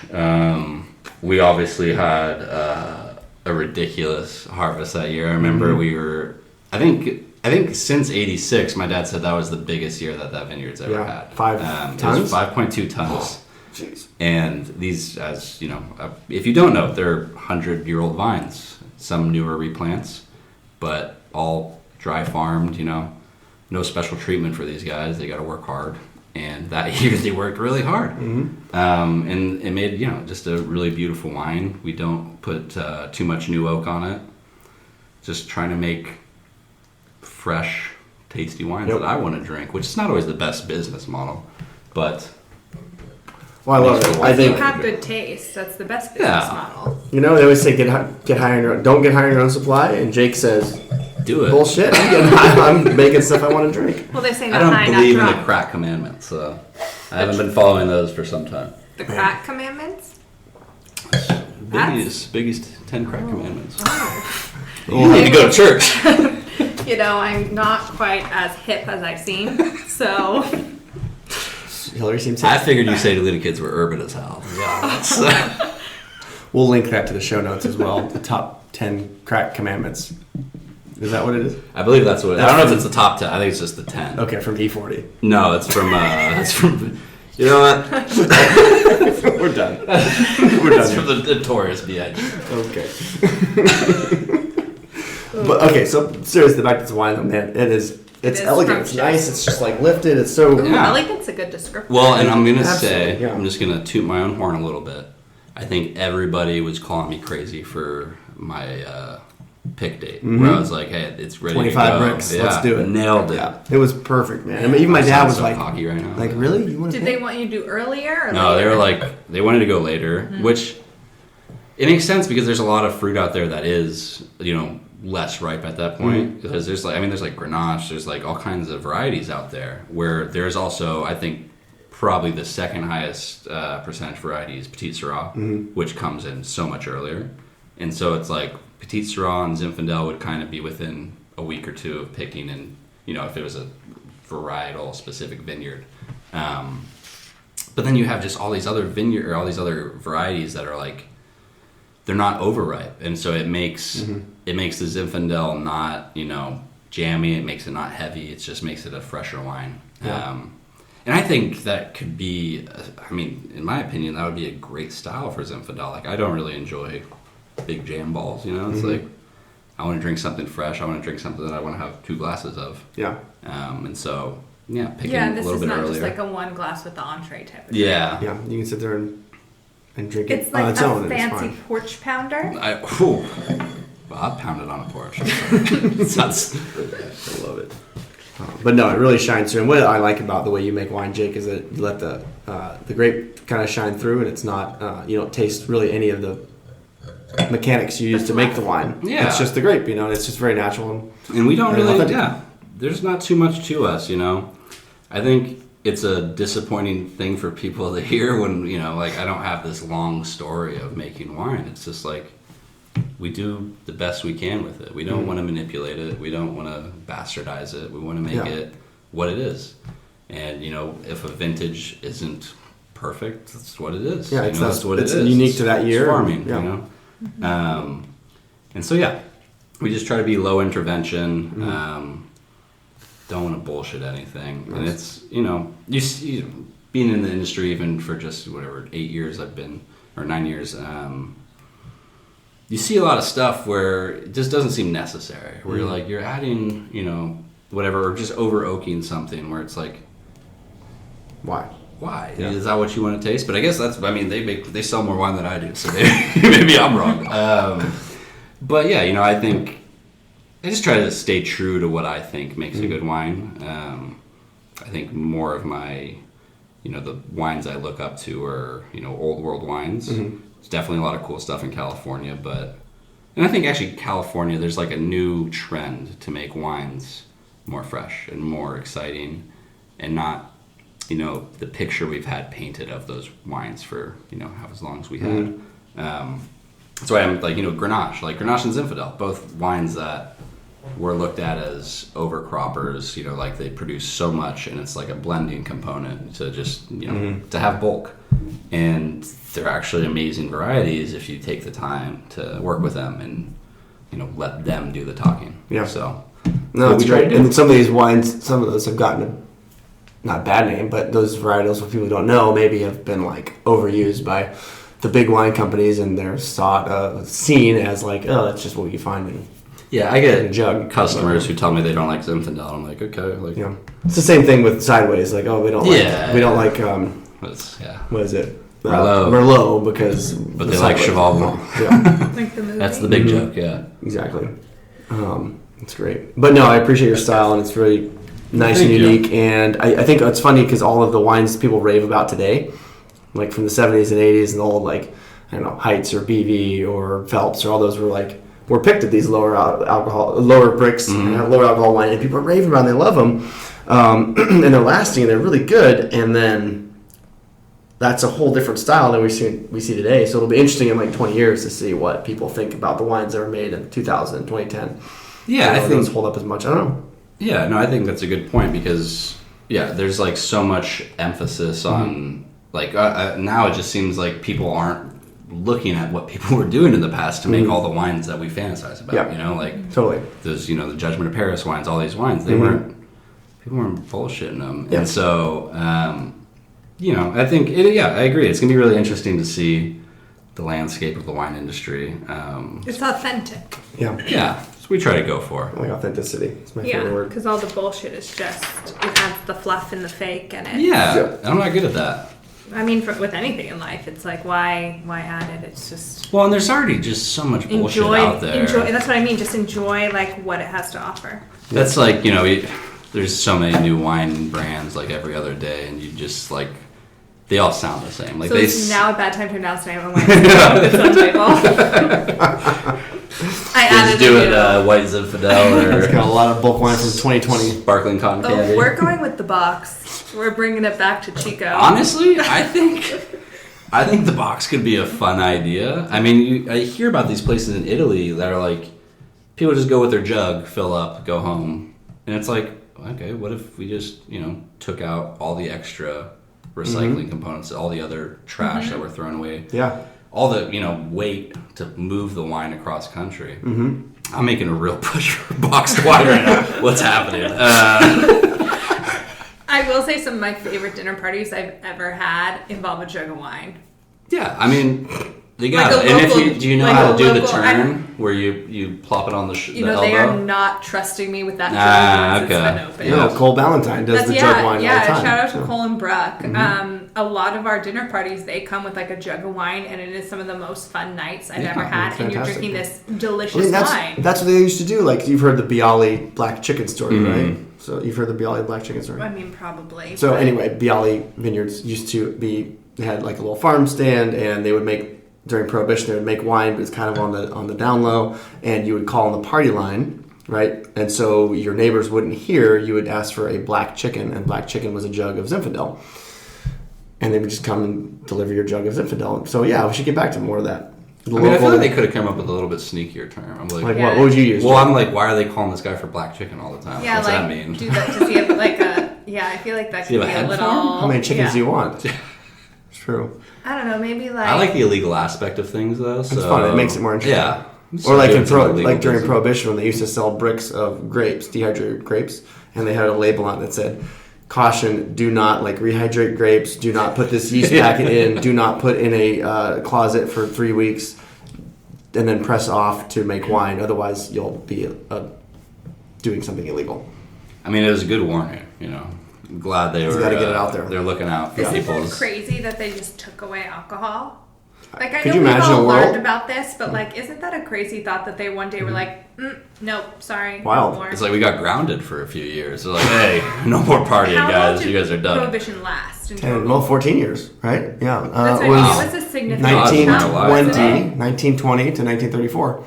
We obviously had a ridiculous harvest that year. I remember we were. I think since '86, my dad said that was the biggest year that vineyard's ever had. 5 tons. It was 5.2 tons. Jeez. And these, as you know, if you don't know, they're 100-year-old vines. Some newer replants, but all dry farmed. No special treatment for these guys. They got to work hard. And that year they worked really hard. Mm-hmm. And it made, just a really beautiful wine. We don't put too much new oak on it. Just trying to make fresh, tasty wines that I want to drink, which is not always the best business model, but... Well, I love it. I think you have good taste. That's the best business model. They always say don't get high on your own supply, and Jake says... Do it. Bullshit. I'm making stuff I want to drink. Well, they say I don't believe in the crack commandments, so I haven't been following those for some time. The crack commandments? Biggie's 10 crack commandments. Oh. You need to go to church. you know, I'm not quite as hip as I seem, so... Hillary seems I figured you say Toledo kids were urban as hell. Yeah, We'll link that to the show notes as well. The top 10 crack commandments. Is that what it is? I believe that's what it is. I don't know if it's the top 10. I think it's just the 10. Okay, from E40. No, it's from... You know what? We're done. We're done. It's from the notorious B.I.G. Okay. But okay, so seriously, back to the wine, though, man. It's elegant. It's nice. It's just like lifted. It's so... Ooh, elegant's a good descriptor. Well, and I'm going to Absolutely, say, yeah. I'm just going to toot my own horn a little bit. I think everybody was calling me crazy for my pick date. Where I was like, hey, it's ready to go. 25 bricks. Yeah, Let's do it. Nailed it. Yeah. It was perfect, man. I mean, even my dad was like... hockey right now. Like, really? You want to Did they want you to do earlier or No, later? they were like, they wanted to go later, which it makes sense because there's a lot of fruit out there that is, you know, less ripe at that point. Because there's like, I mean, there's like Grenache, there's like all kinds of varieties out there where there's also, I think, probably the second highest percentage variety is Petite Sirah, which comes in so much earlier. And so it's like Petite Sirah and Zinfandel would kind of be within a week or two of picking, and you know, if it was a varietal specific vineyard. But then you have just all these other vineyard or all these other varieties that are like, they're not overripe, and so it makes the Zinfandel not, you know, jammy. It makes it not heavy. It just makes it a fresher wine. Yeah. And I think that could be, I mean, in my opinion, that would be a great style for Zinfandel. Like, I don't really enjoy big jam balls, you know? It's like, I want to drink something fresh. I want to drink something that I want to have 2 glasses of. Yeah. And so, yeah, picking a little bit earlier. Yeah, this is not just like a 1 glass with the entree type of Yeah. Yeah, you can sit there and drink it It's like on its a own. fancy porch pounder. Well, I'd pound it on a porch. Sounds I love it. But no, it really shines through. And what I like about the way you make wine, Jake, is that you let the grape kind of shine through, and it's not you don't taste really any of the mechanics you use to make the wine. Yeah. It's just the grape, you know, and it's just very natural. And we don't And really, authentic. there's not too much to us, you know. I think it's a disappointing thing for people to hear when, you know, like, I don't have this long story of making wine. It's just like, we do the best we can with it. We don't want to manipulate it. We don't want to bastardize it. We want to make it what it is. And, you know, if a vintage isn't perfect, that's what it is. Yeah, you know, that's what it's it is. unique to that year. It's farming, Yeah. you know. And so, yeah, we just try to be low intervention. Don't want to bullshit anything. Nice. And it's, you know, you see, being in the industry even for just whatever 8 years I've been, or 9 years, you see a lot of stuff where it just doesn't seem necessary. Where you're like, you're adding, you know, whatever, or just over oaking something where it's like, Why? Yeah. Is that what you want to taste? But I guess that's, I mean, they sell more wine than I do, so maybe I'm wrong. But yeah, you know, I think I just try to stay true to what I think makes a good wine. I think more of my, you know, the wines I look up to are, you know, old world wines. There's definitely a lot of cool stuff in California, and I think actually California, there's like a new trend to make wines more fresh and more exciting, and not, you know, the picture we've had painted of those wines for, you know, how as long as we had. That's why I'm like, you know, Grenache and Zinfandel, both wines that were looked at as overcroppers, you know, like they produce so much and it's like a blending component to just, you know, to have bulk. And they're actually amazing varieties if you take the time to work with them and, you know, let them do the talking. Yeah. So, No, it's we try great. to do. And some of these wines, some of those have gotten not a bad name, but those varietals, for people who don't know, maybe have been like overused by the big wine companies, and they're seen as like, oh, that's just what you find in Yeah, I get jug customers who tell me they don't like Zinfandel. I'm like, okay, like, yeah, it's the same thing with Sideways. Like, oh, we don't like what is it? Merlot because but they like Cheval Blanc. Yeah, Like the movie. That's the big joke. Yeah, exactly. It's great, but no, I appreciate your style, and it's really nice Thank and you. unique. And I think it's funny because all of the wines people rave about today, like from the 70s and 80s, and all like, I don't know, Heights or BV or Phelps or all those were picked at these lower bricks, lower alcohol wine, and people are raving about them. They love them, and they're lasting, and they're really good. And then that's a whole different style than we see today. So it'll be interesting in like 20 years to see what people think about the wines that were made in 2000 and 2010. Yeah, I think those hold up as much. I don't know. Yeah, no, I think that's a good point because there's like so much emphasis on like now it just seems like people aren't looking at what people were doing in the past to make all the wines that we fantasize about. Yeah. You know, like Totally. There's the Judgment of Paris wines, all these wines they weren't people weren't bullshitting them, and so I think I agree. It's gonna be really interesting to see the landscape of the wine industry. It's authentic. Yeah. So we try to go for. I like authenticity. It's my favorite Yeah, word. because all the bullshit is just it has the fluff and the fake and it. Yeah, I'm not good at that. I mean, with anything in life, it's like why add it? It's just Well, and there's already just so much bullshit out there. Enjoy. That's what I mean. Just enjoy like what it has to offer. That's like there's so many new wine brands like every other day, and you just like they all sound the same. Like so it's now a bad time to announce the name of my wine. I added do it white Zinfandel It's or got a lot of bulk wine from 2020. sparkling cotton candy. Oh, we're going with the box. We're bringing it back to Chico. Honestly, I think the box could be a fun idea. I mean, I hear about these places in Italy that are like people just go with their jug, fill up, go home, and it's like, okay, what if we just took out all the extra recycling components, all the other trash that we're throwing away, all the weight to move the wine across country. I'm making a real push for boxed wine right now. What's happening? I will say some of my favorite dinner parties I've ever had involve a jug of wine. Yeah, I mean, you got Like it. And local- do you know like how a to do the local- turn where you plop it on the You the know, elbow? they are not trusting me with that jug once okay. it's been open. Cole Ballantyne does the jug wine all the time. Shout out to Cole and Bruck. A lot of our dinner parties, they come with like a jug of wine, and it is some of the most fun nights I've ever had. And you're drinking this delicious wine. That's what they used to do. Like, you've heard the Bialy black chicken story, right? So you've heard the Bialy black chicken story. I mean, probably. So anyway, Bialy Vineyards used to be, they had like a little farm stand, and they would make, during Prohibition, they would make wine, but it's kind of on the down low, and you would call on the party line, right? And so your neighbors wouldn't hear, you would ask for a black chicken, and black chicken was a jug of Zinfandel. And they would just come and deliver your jug of Zinfandel. So we should get back to more of that. I feel like they could have come up with a little bit sneakier term. I'm like what would you use? Well, I'm like, why are they calling this guy for black chicken all the time? Yeah, What's like, that mean? do that to see if like a, I feel like that could be a little. How many chickens do you want? It's true. I don't know, maybe like. I like the illegal aspect of things though. So It's fun. It makes it more interesting. Yeah. Or like during during Prohibition, when they used to sell bricks of grapes, dehydrated grapes, and they had a label on it that said, "Caution: do not rehydrate grapes. Do not put this yeast packet in. Do not put in a closet for 3 weeks, and then press off to make wine. Otherwise, you'll be doing something illegal." I mean, it was a good warning. I'm glad they were. Got to get it out there. They're looking out for Isn't people's. it crazy that they just took away alcohol? Like, I Could know you we've imagine all a world? learned about this, but like, isn't that a crazy thought that they one day were like, nope, sorry, Wild. no more. It's like we got grounded for a few years. They're like, hey, no more partying, How long guys. did You guys are done. Prohibition last? In total? 14 years, right? Yeah. That's what I mean. It was a significant 1920 to 1934.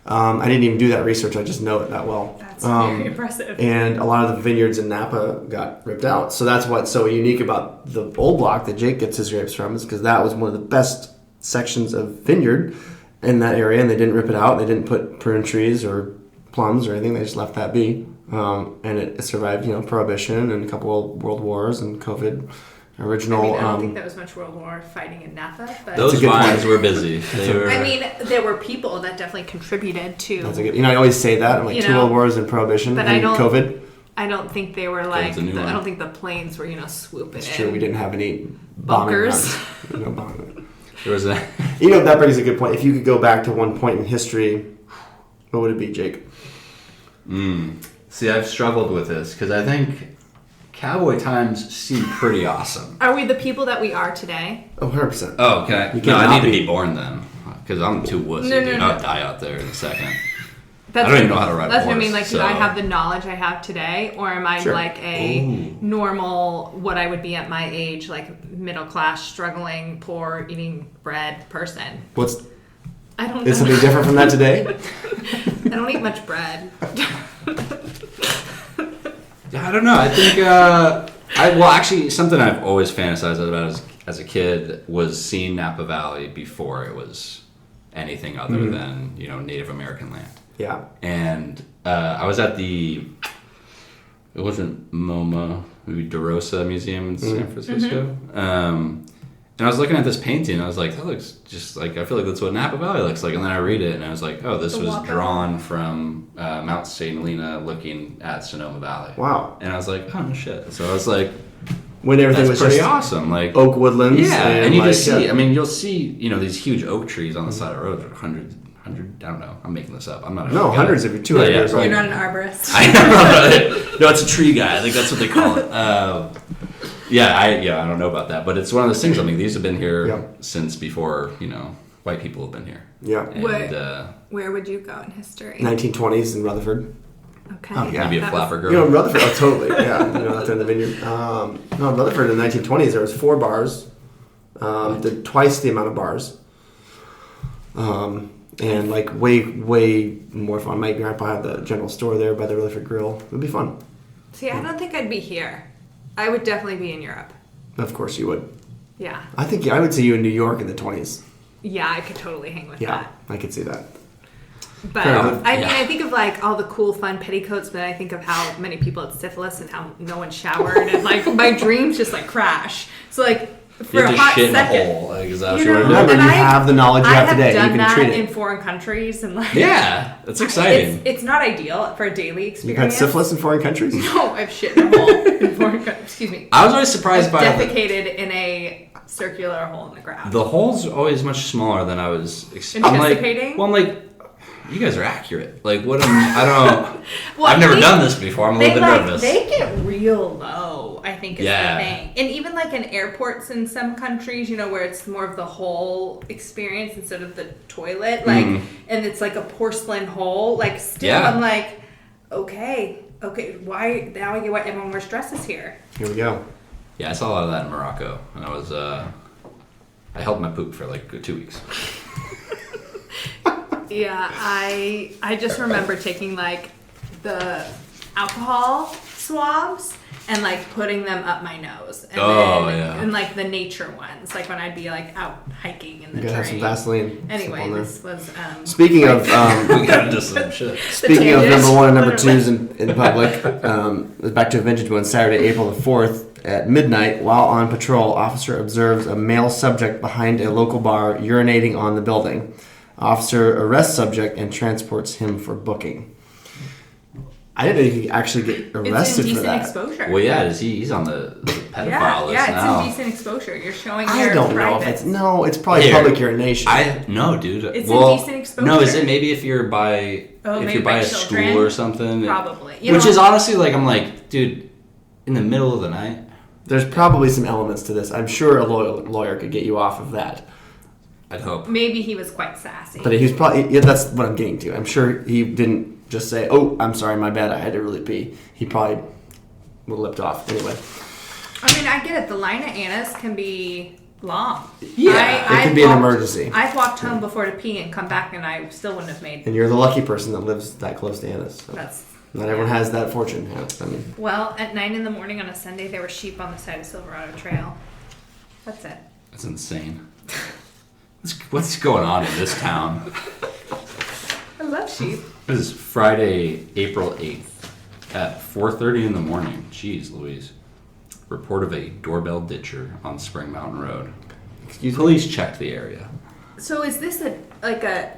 I didn't even do that research. I just know it that well. That's very impressive. And a lot of the vineyards in Napa got ripped out. So that's what's so unique about the old block that Jake gets his grapes from, is because that was one of the best sections of vineyard in that area, and they didn't rip it out. They didn't put prune trees or plums or anything. They just left that be. And it survived, Prohibition and a couple of world wars and COVID. I don't think there was much World War fighting in Napa, but Those vines were busy. They were. I mean, there were people that definitely contributed to. That's a good. I always say that. I'm like, two world wars and Prohibition but and COVID. I don't think they were like. I don't think the planes were, swooping It's in. true. We didn't have any bunkers. No bombing. There was a. That brings a good point. If you could go back to one point in history, what would it be, Jake? See, I've struggled with this because I think cowboy times seem pretty awesome. Are we the people that we are today? Oh, 100%. Oh, okay. I need to be born then because I'm too wussy. No, dude. I'll die out there in a second. That's I don't even know how to ride a That's what I horse, mean. Like, so. do I have the knowledge I have today, or am I like a normal, what I would be at my age, like middle class, struggling, poor, eating bread person? I don't know. Is something different from that today? I don't eat much bread. I don't know. I think actually something I've always fantasized about as a kid was seeing Napa Valley before it was anything other than Native American land. Yeah. And I was at it wasn't MoMA, maybe DeRosa Museum in San Francisco. And I was looking at this painting, and I was like, that looks just like, I feel like that's what Napa Valley looks like. And then I read it, and I was like, oh, this was drawn from Mount St. Helena looking at Sonoma Valley. Wow. And I was like, oh, no shit. So I was like, when everything was pretty just awesome. Like oak woodlands. Yeah, and you like, just see, I mean, you'll see, these huge ook trees on the side of the road, 100, I don't know. I'm making this up. I'm not. No, hundreds of 200 years old. You're not an arborist. I know. No, it's a tree guy. I think that's what they call it. I don't know about that, but it's one of those things. I mean, these have been here since before, white people have been here. Yeah. And, where would you go in history? 1920s in Rutherford. Okay. Oh, yeah. Maybe a flapper girl. Rutherford. Oh, totally. Yeah. Out there in the vineyard. No, in Rutherford in the 1920s, there was 4 bars. Twice the amount of bars. And like way more fun. My grandpa had the general store there by the Rutherford Grill. It would be fun. See, I don't think I'd be here. I would definitely be in Europe. Of course you would. Yeah. I think I would see you in New York in the 20s. Yeah, I could totally hang with that. Yeah, I could see that. But I think of like all the cool, fun petticoats, but I think of how many people had syphilis and how no one showered, and like my dreams just like crash. So like for a hot shit second, in a hole. Like, is that Remember, you have the knowledge you have today. You can treat it. I've done that in foreign countries, and like that's exciting. It's not ideal for a daily experience. You've had syphilis in foreign countries? No, I've shit in a hole in foreign countries. Excuse me. I was always surprised by defecated in a circular hole in the ground. The hole's always much smaller than I was anticipating. I'm like, you guys are accurate. Like, what? I don't. Well, I've never done this before. I'm a little bit nervous. They get real low, I think, is the thing. And even like in airports in some countries, where it's more of the hole experience instead of the toilet, like, and it's like a porcelain hole. Like, still, I'm like, okay, why now? I get why everyone wears dresses here. Here we go. Yeah, I saw a lot of that in Morocco, and I was I held my poop for like 2 weeks. Yeah, I just remember taking like the alcohol swabs and like putting them up my nose. And and like the nature ones, like when I'd be like out hiking in the train. Have some Vaseline. Anyway, this was speaking of we got into some shit. Speaking of number 1 and number 2s in public, back to a vintage one. Saturday, April the 4th at midnight, while on patrol, officer observes a male subject behind a local bar urinating on the building. Officer arrests subject and transports him for booking. I didn't know you could actually get arrested for that. Exposure. Well, yeah, he's on the pedophile list now. now. It's indecent exposure. You're showing I your don't know if it's probably public urination. No, dude. It's indecent exposure. No, is it maybe if you're by a school or something? Probably. Which is honestly like, I'm like, dude, in the middle of the night. There's probably some elements to this. I'm sure a lawyer could get you off of that. I'd hope. Maybe he was quite sassy. But he was probably, that's what I'm getting to. I'm sure he didn't just say, oh, I'm sorry, my bad, I had to really pee. He probably would have lipped off. Anyway. I mean, I get it. The line at Anna's can be long. Yeah, it could be an emergency. I've walked home before to pee and come back, and I still wouldn't have made. And you're the lucky person that lives that close to Anna's. So. Not everyone has that fortune. Well, at 9 a.m. on a Sunday, there were sheep on the side of Silverado Trail. That's it. That's insane. What's going on in this town? I love sheep. This is Friday, April 8th at 4:30 in the morning. Jeez Louise. Report of a doorbell ditcher on Spring Mountain Road. Police checked the area. So is this this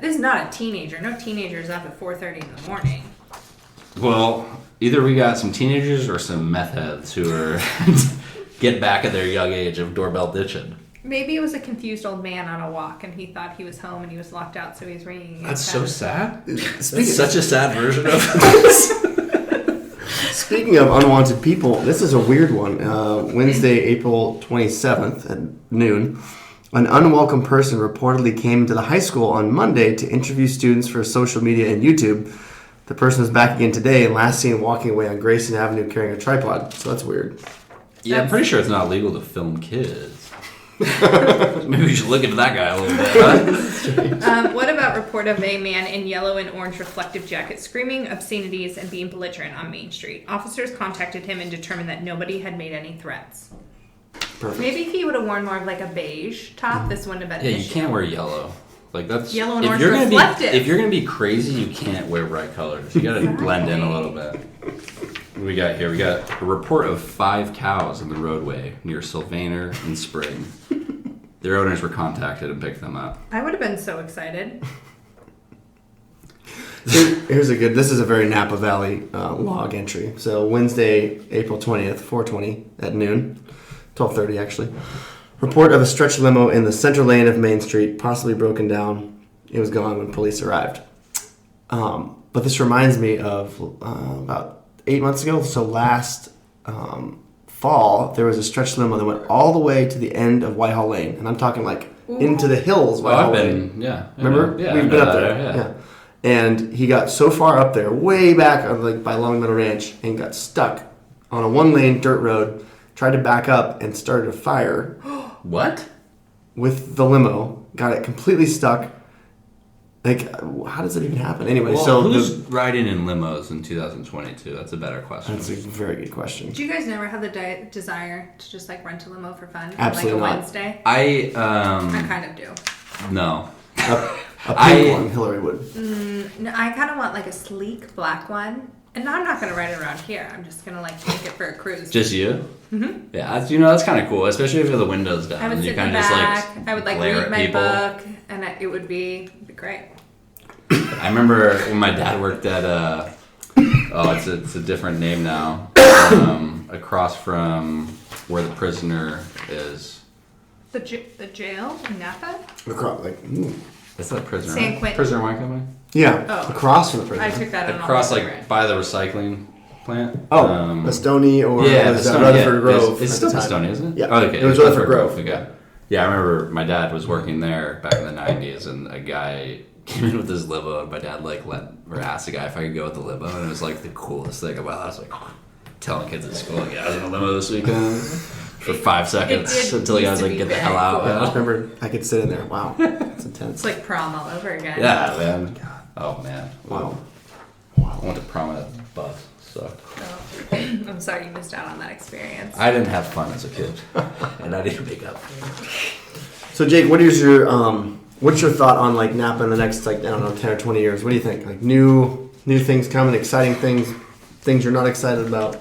is not a teenager. No teenagers up at 4:30 in the morning. Well, either we got some teenagers or some meth heads who are get back at their young age of doorbell ditching. Maybe it was a confused old man on a walk, and he thought he was home, and he was locked out, so he was ringing. That's so sad. That's such a sad version of this. Speaking of unwanted people, this is a weird one. Wednesday, April 27th at noon, an unwelcome person reportedly came to the high school on Monday to interview students for social media and YouTube. The person is back again today and last seen walking away on Grayson Avenue carrying a tripod. So that's weird. Yeah, I'm pretty sure it's not legal to film kids. Maybe we should look into that guy a little bit. Huh? What about report of a man in yellow and orange reflective jacket screaming obscenities and being belligerent on Main Street? Officers contacted him and determined that nobody had made any threats. Perfect. Maybe if he would have worn more of like a beige top, this wouldn't have been an issue. You can't wear yellow. Like that's yellow and if orange you're gonna reflective. if you're gonna be crazy, you can't wear bright colors. You gotta blend in a little bit. What do we got here? We got a report of 5 cows in the roadway near Sylvaner in Spring. Their owners were contacted and picked them up. I would have been so excited. Here's a good. This is a very Napa Valley log entry. So Wednesday, April 20th, 4:20 at noon, 12:30 actually. Report of a stretch limo in the center lane of Main Street, possibly broken down. It was gone when police arrived. But this reminds me of about 8 months ago. So last fall, there was a stretch limo that went all the way to the end of Whitehall Lane, and I'm talking like into the hills. Whitehall Lane. Remember? Yeah, We've been up there. Yeah. And he got so far up there, way back like by Long Meadow Ranch, and got stuck on a 1-lane dirt road. Tried to back up and started a fire. What? With the limo, got it completely stuck. Like, how does that even happen? Anyway, well, so who's riding in limos in 2022? That's a better question. That's a very good question. Do you guys never have the desire to just like rent a limo for fun? Absolutely like a not. Wednesday? I kind of do. No. A pink one, Hillary would. No, I kind of want like a sleek black one. And I'm not going to ride it around here. I'm just going to like take it for a cruise. Just you? Mm-hmm. Yeah, that's kind of cool, especially if you have the windows down. I would sit in the back. I would like read my book, and it would be great. I remember when my dad worked at it's a different name now. Across from where the prisoner is. The jail in Napa? Across, like, That's not prisoner. San Right? Quentin. Prisoner wine company. Yeah, across from the prison. I took that on across like by the recycling plant. Bastoni or Rutherford Grove. It's still Bastoni, isn't it? Yeah. Oh, okay. It was Rutherford Grove. Okay. Yeah, I remember my dad was working there back in the 90s, and a guy came in with his limo, and my dad asked the guy if I could go with the limo, and it was like the coolest thing about it. I was like telling kids at school, like, yeah, I was in a limo this weekend for 5 seconds until the guy was like, get the hell out. Cool. I remember I could sit in there. Wow, it's intense. It's like prom all over again. Yeah, man. Oh man. Wow. I went to prom at a bus. Sucked. Oh. I'm sorry you missed out on that experience. I didn't have fun as a kid, and I didn't make up. So Jake, what's your thought on like Napa in the next 10 or 20 years? What do you think? Like new things coming, exciting things you're not excited about?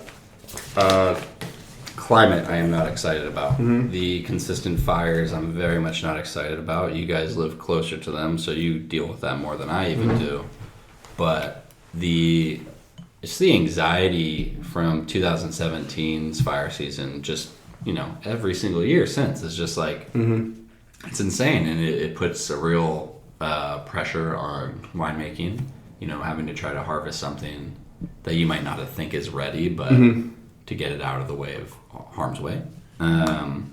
Climate, I am not excited about. Mm-hmm. The consistent fires, I'm very much not excited about. You guys live closer to them, so you deal with that more than I even do. But it's the anxiety from 2017's fire season, just every single year since is just like it's insane, and it puts a real pressure on winemaking. Having to try to harvest something that you might not think is ready, but to get it out of the way of harm's way. I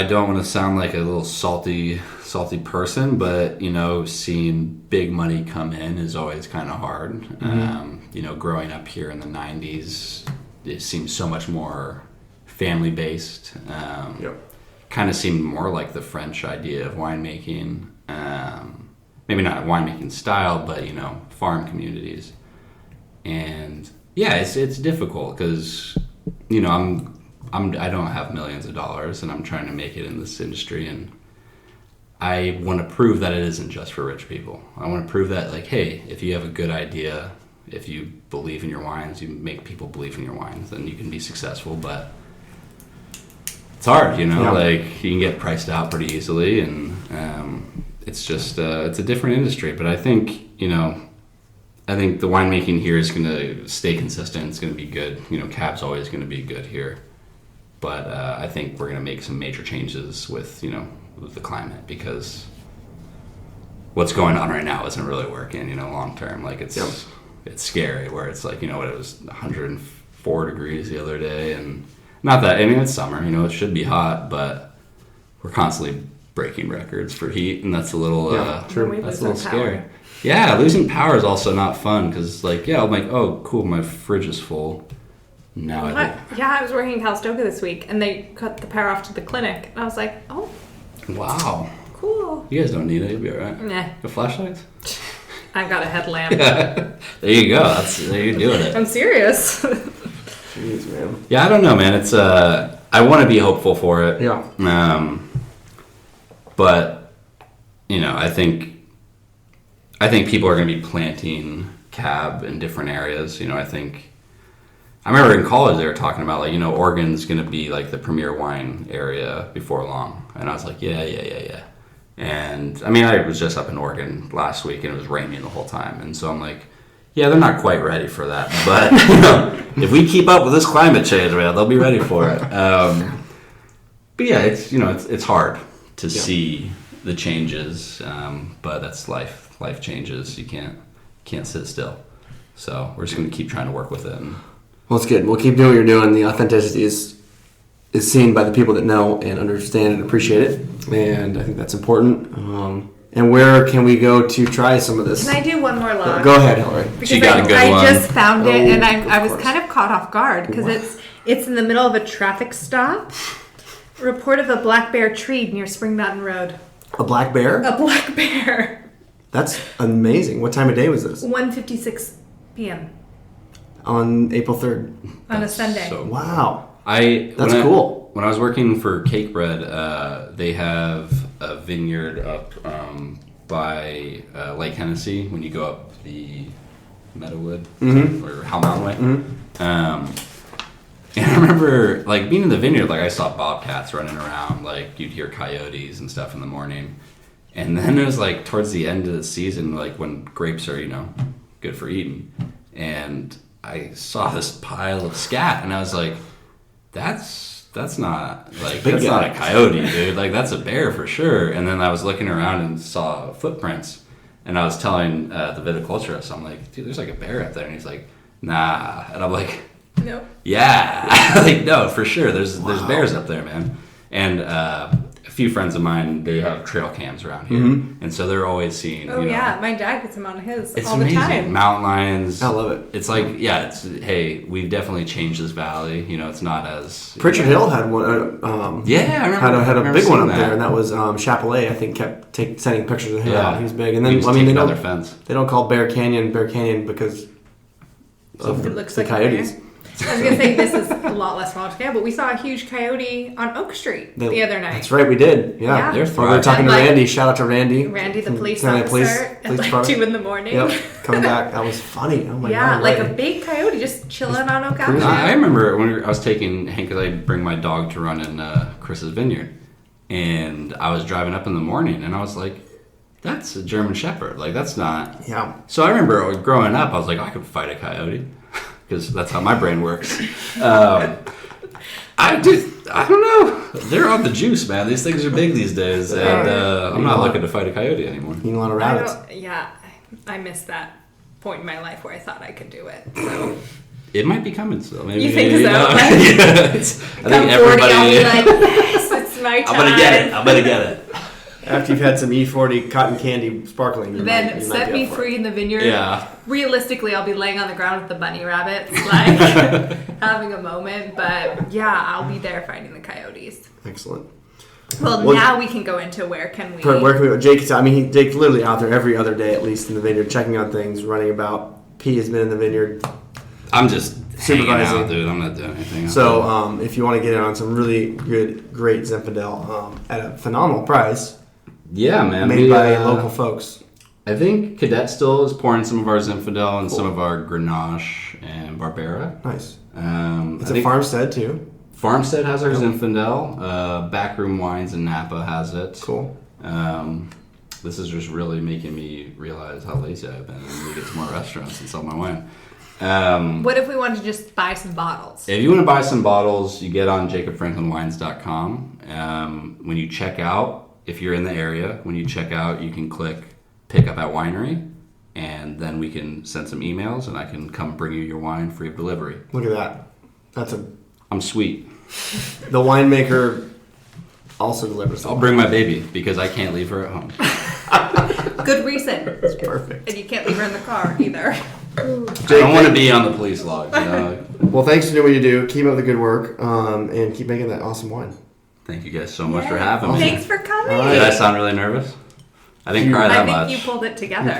don't want to sound like a little salty person, but seeing big money come in is always kind of hard. Growing up here in the 90s, it seemed so much more family based. Kind of seemed more like the French idea of winemaking. Maybe not winemaking style, but farm communities. And yeah, it's difficult because I don't have millions of dollars, and I'm trying to make it in this industry, and I want to prove that it isn't just for rich people. I want to prove that, like, hey, if you have a good idea, if you believe in your wines, you make people believe in your wines, then you can be successful. But it's hard, like you can get priced out pretty easily, and it's just it's a different industry. But I think I think the winemaking here is going to stay consistent. It's going to be good. Cab's always going to be good here. But I think we're going to make some major changes with the climate, because what's going on right now isn't really working, long term. Like it's scary where it's like, it was 104 degrees the other day, and not that, it's summer, it should be hot, but we're constantly breaking records for heat, and that's a little, true. That's a little scary. Yeah, losing power is also not fun, because I'm like, oh, cool, my fridge is full. Now I was working in Calistoga this week, and they cut the power off to the clinic, and I was like, oh. Wow. Cool. You guys don't need it, you'll be alright. Nah. The flashlights? I've got a headlamp. There you go. You're doing it. I'm serious. Jeez, man. Yeah, I don't know, man. It's I want to be hopeful for it. Yeah. But, I think people are going to be planting Cab in different areas. I remember in college they were talking about, Oregon's going to be, the premier wine area before long. And I was like, yeah. And, I was just up in Oregon last week, and it was raining the whole time. And so I'm like, yeah, they're not quite ready for that. But, if we keep up with this climate change, man, they'll be ready for it. But, yeah, it's hard to see the changes. But that's life. Life changes. You can't sit still. So we're just going to keep trying to work with it. Well, it's good. We'll keep doing what you're doing. The authenticity is seen by the people that know and understand and appreciate it, and I think that's important. And where can we go to try some of this? Can I do one more log? Go ahead, Hillary. Because she got a good one. I just found it, and I was course. kind of caught off guard because it's in the middle of a traffic stop. Report of a black bear treed near Spring Mountain Road. A black bear? A black bear. That's amazing. What time of day was this? 1:56 p.m. On April 3rd. On a Sunday. So Wow. That's cool. When I was working for Cake Bread, they have a vineyard up by Lake Hennessy when you go up the Meadowood or Howell Mountain Way. And I remember being in the vineyard, I saw bobcats running around, you'd hear coyotes and stuff in the morning. And then it was towards the end of the season, when grapes are, good for eating. And I saw this pile of scat, and I was like, that's not not a coyote, dude. That's a bear for sure. And then I was looking around and saw footprints, and I was telling the viticulturist, I'm like, dude, there's a bear up there, and he's like, nah. And I'm like, no. Yeah, no, for sure. There's bears up there, man. And a few friends of mine, they have trail cams around here, and so they're always seeing. Oh yeah, my dad gets them on his it's all amazing. the time. Mountain lions. I love it. It's hey, we've definitely changed this valley. It's not as Pritchard Hill had one. I remember. Had a remember big one up that. there, and that was Chapelet. I think kept sending pictures of him. Yeah. He was big, and then they don't fence. They don't call Bear Canyon because of It looks the like coyotes. I was gonna say this is a lot less small scale, but we saw a huge coyote on Oak Street the other night. That's right, we did. Yeah, Yeah. we were talking to Randy. Shout out to Randy. Randy, the from police Cabernet officer, at department. 2 a.m. Yep, coming back. That was funny. Oh my Yeah, god! a big coyote just chilling on Oak Avenue. I remember when I was taking Hank, because I bring my dog to run in Chris's vineyard, and I was driving up in the morning, and I was like, that's a German Shepherd. That's not. Yeah. So I remember growing up, I was like, I could fight a coyote, because that's how my brain works. I don't know. They're on the juice, man. These things are big these days, and I'm not looking to fight a coyote anymore. Eating a lot of rabbits. I missed that point in my life where I thought I could do it. So. It might be coming still. Maybe, You think so? Yeah, I think everybody. I'll be like, yes, it's my time. I'm gonna get it. After you've had some E40 cotton candy sparkling, Then set me free in the vineyard. Yeah. Realistically, I'll be laying on the ground with the bunny rabbits, having a moment. But yeah, I'll be there fighting the coyotes. Excellent. Well, now we can go into where can we? Jake's literally out there every other day, at least in the vineyard, checking on things, running about. P has been in the vineyard. I'm just hanging Supervising. out, dude. I'm not doing anything. So, if you want to get in on some really great Zinfandel at a phenomenal price, yeah, man, made by local folks. I think Cadet still is pouring some of our Zinfandel and some of our Grenache and Barbera. Nice. It's a Farmstead too. Farmstead has our Zinfandel. Backroom Wines in Napa has it. Cool. This is just really making me realize how lazy I've been. I need to get to more restaurants and sell my wine. What if we wanted to just buy some bottles? If you want to buy some bottles, you get on jacobfranklinwines.com. When you check out, if you're in the area, when you check out, you can click pick up at winery, and then we can send some emails, and I can come bring you your wine free of delivery. Look at that. I'm sweet. The winemaker also delivers. I'll bring my baby because I can't leave her at home. Good reason. That's perfect. And you can't leave her in the car either. I don't want to be on the police log. Well, thanks for doing what you do. Keep up the good work, and keep making that awesome wine. Thank you guys so much for having me. Thanks for coming. Right. Did I sound really nervous? I didn't cry that much. I think you pulled it together.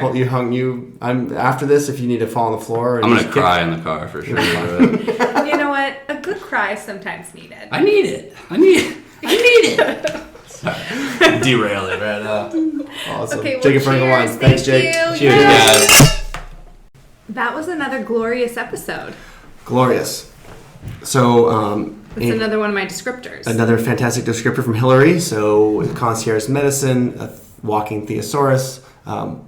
I'm after this. If you need to fall on the floor, I'm gonna cry in the car for sure. You know what? A good cry is sometimes needed. I need it. Derail it right now. Awesome. Okay, well, Jacob Franklin cheers. Wines. Thanks, Thank Jake. you. Cheers, Yes. guys. That was another glorious episode. Glorious. So, It's another one of my descriptors. another fantastic descriptor from Hillary. So, concierge medicine, a walking thesaurus,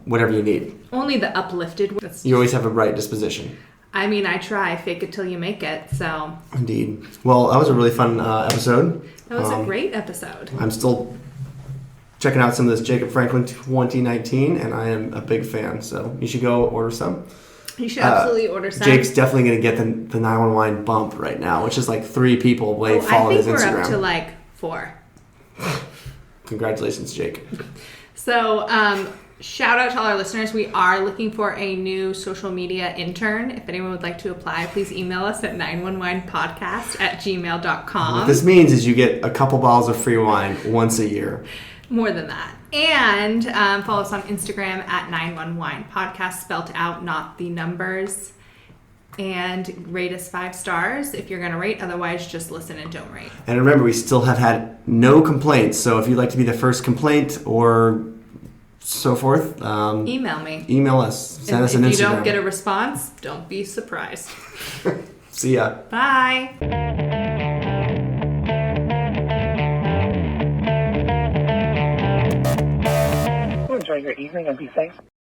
whatever you need. Only the uplifted ones. You always have a right disposition. I mean, I try. Fake it till you make it. So Indeed. Well, that was a really fun episode. that was a great episode. I'm still checking out some of this Jacob Franklin 2019, and I am a big fan. So you should go order some. You should absolutely order some. Jake's definitely going to get the 911 bump right now, which is like 3 people. They follow his Instagram. I think we're up to like 4. Congratulations, Jake. So, shout out to all our listeners. We are looking for a new social media intern. If anyone would like to apply, please email us at 911podcast@gmail.com. What this means is you get a couple bottles of free wine once a year. More than that. And follow us on Instagram at 911 podcast, spelled out, not the numbers. And rate us 5 stars if you're going to rate. Otherwise, just listen and don't rate. And remember, we still have had no complaints. So if you'd like to be the first complaint or so forth, Email me. email us. Send us an Instagram. If you don't get a response, don't be surprised. See ya. Bye. Enjoy your evening and be safe.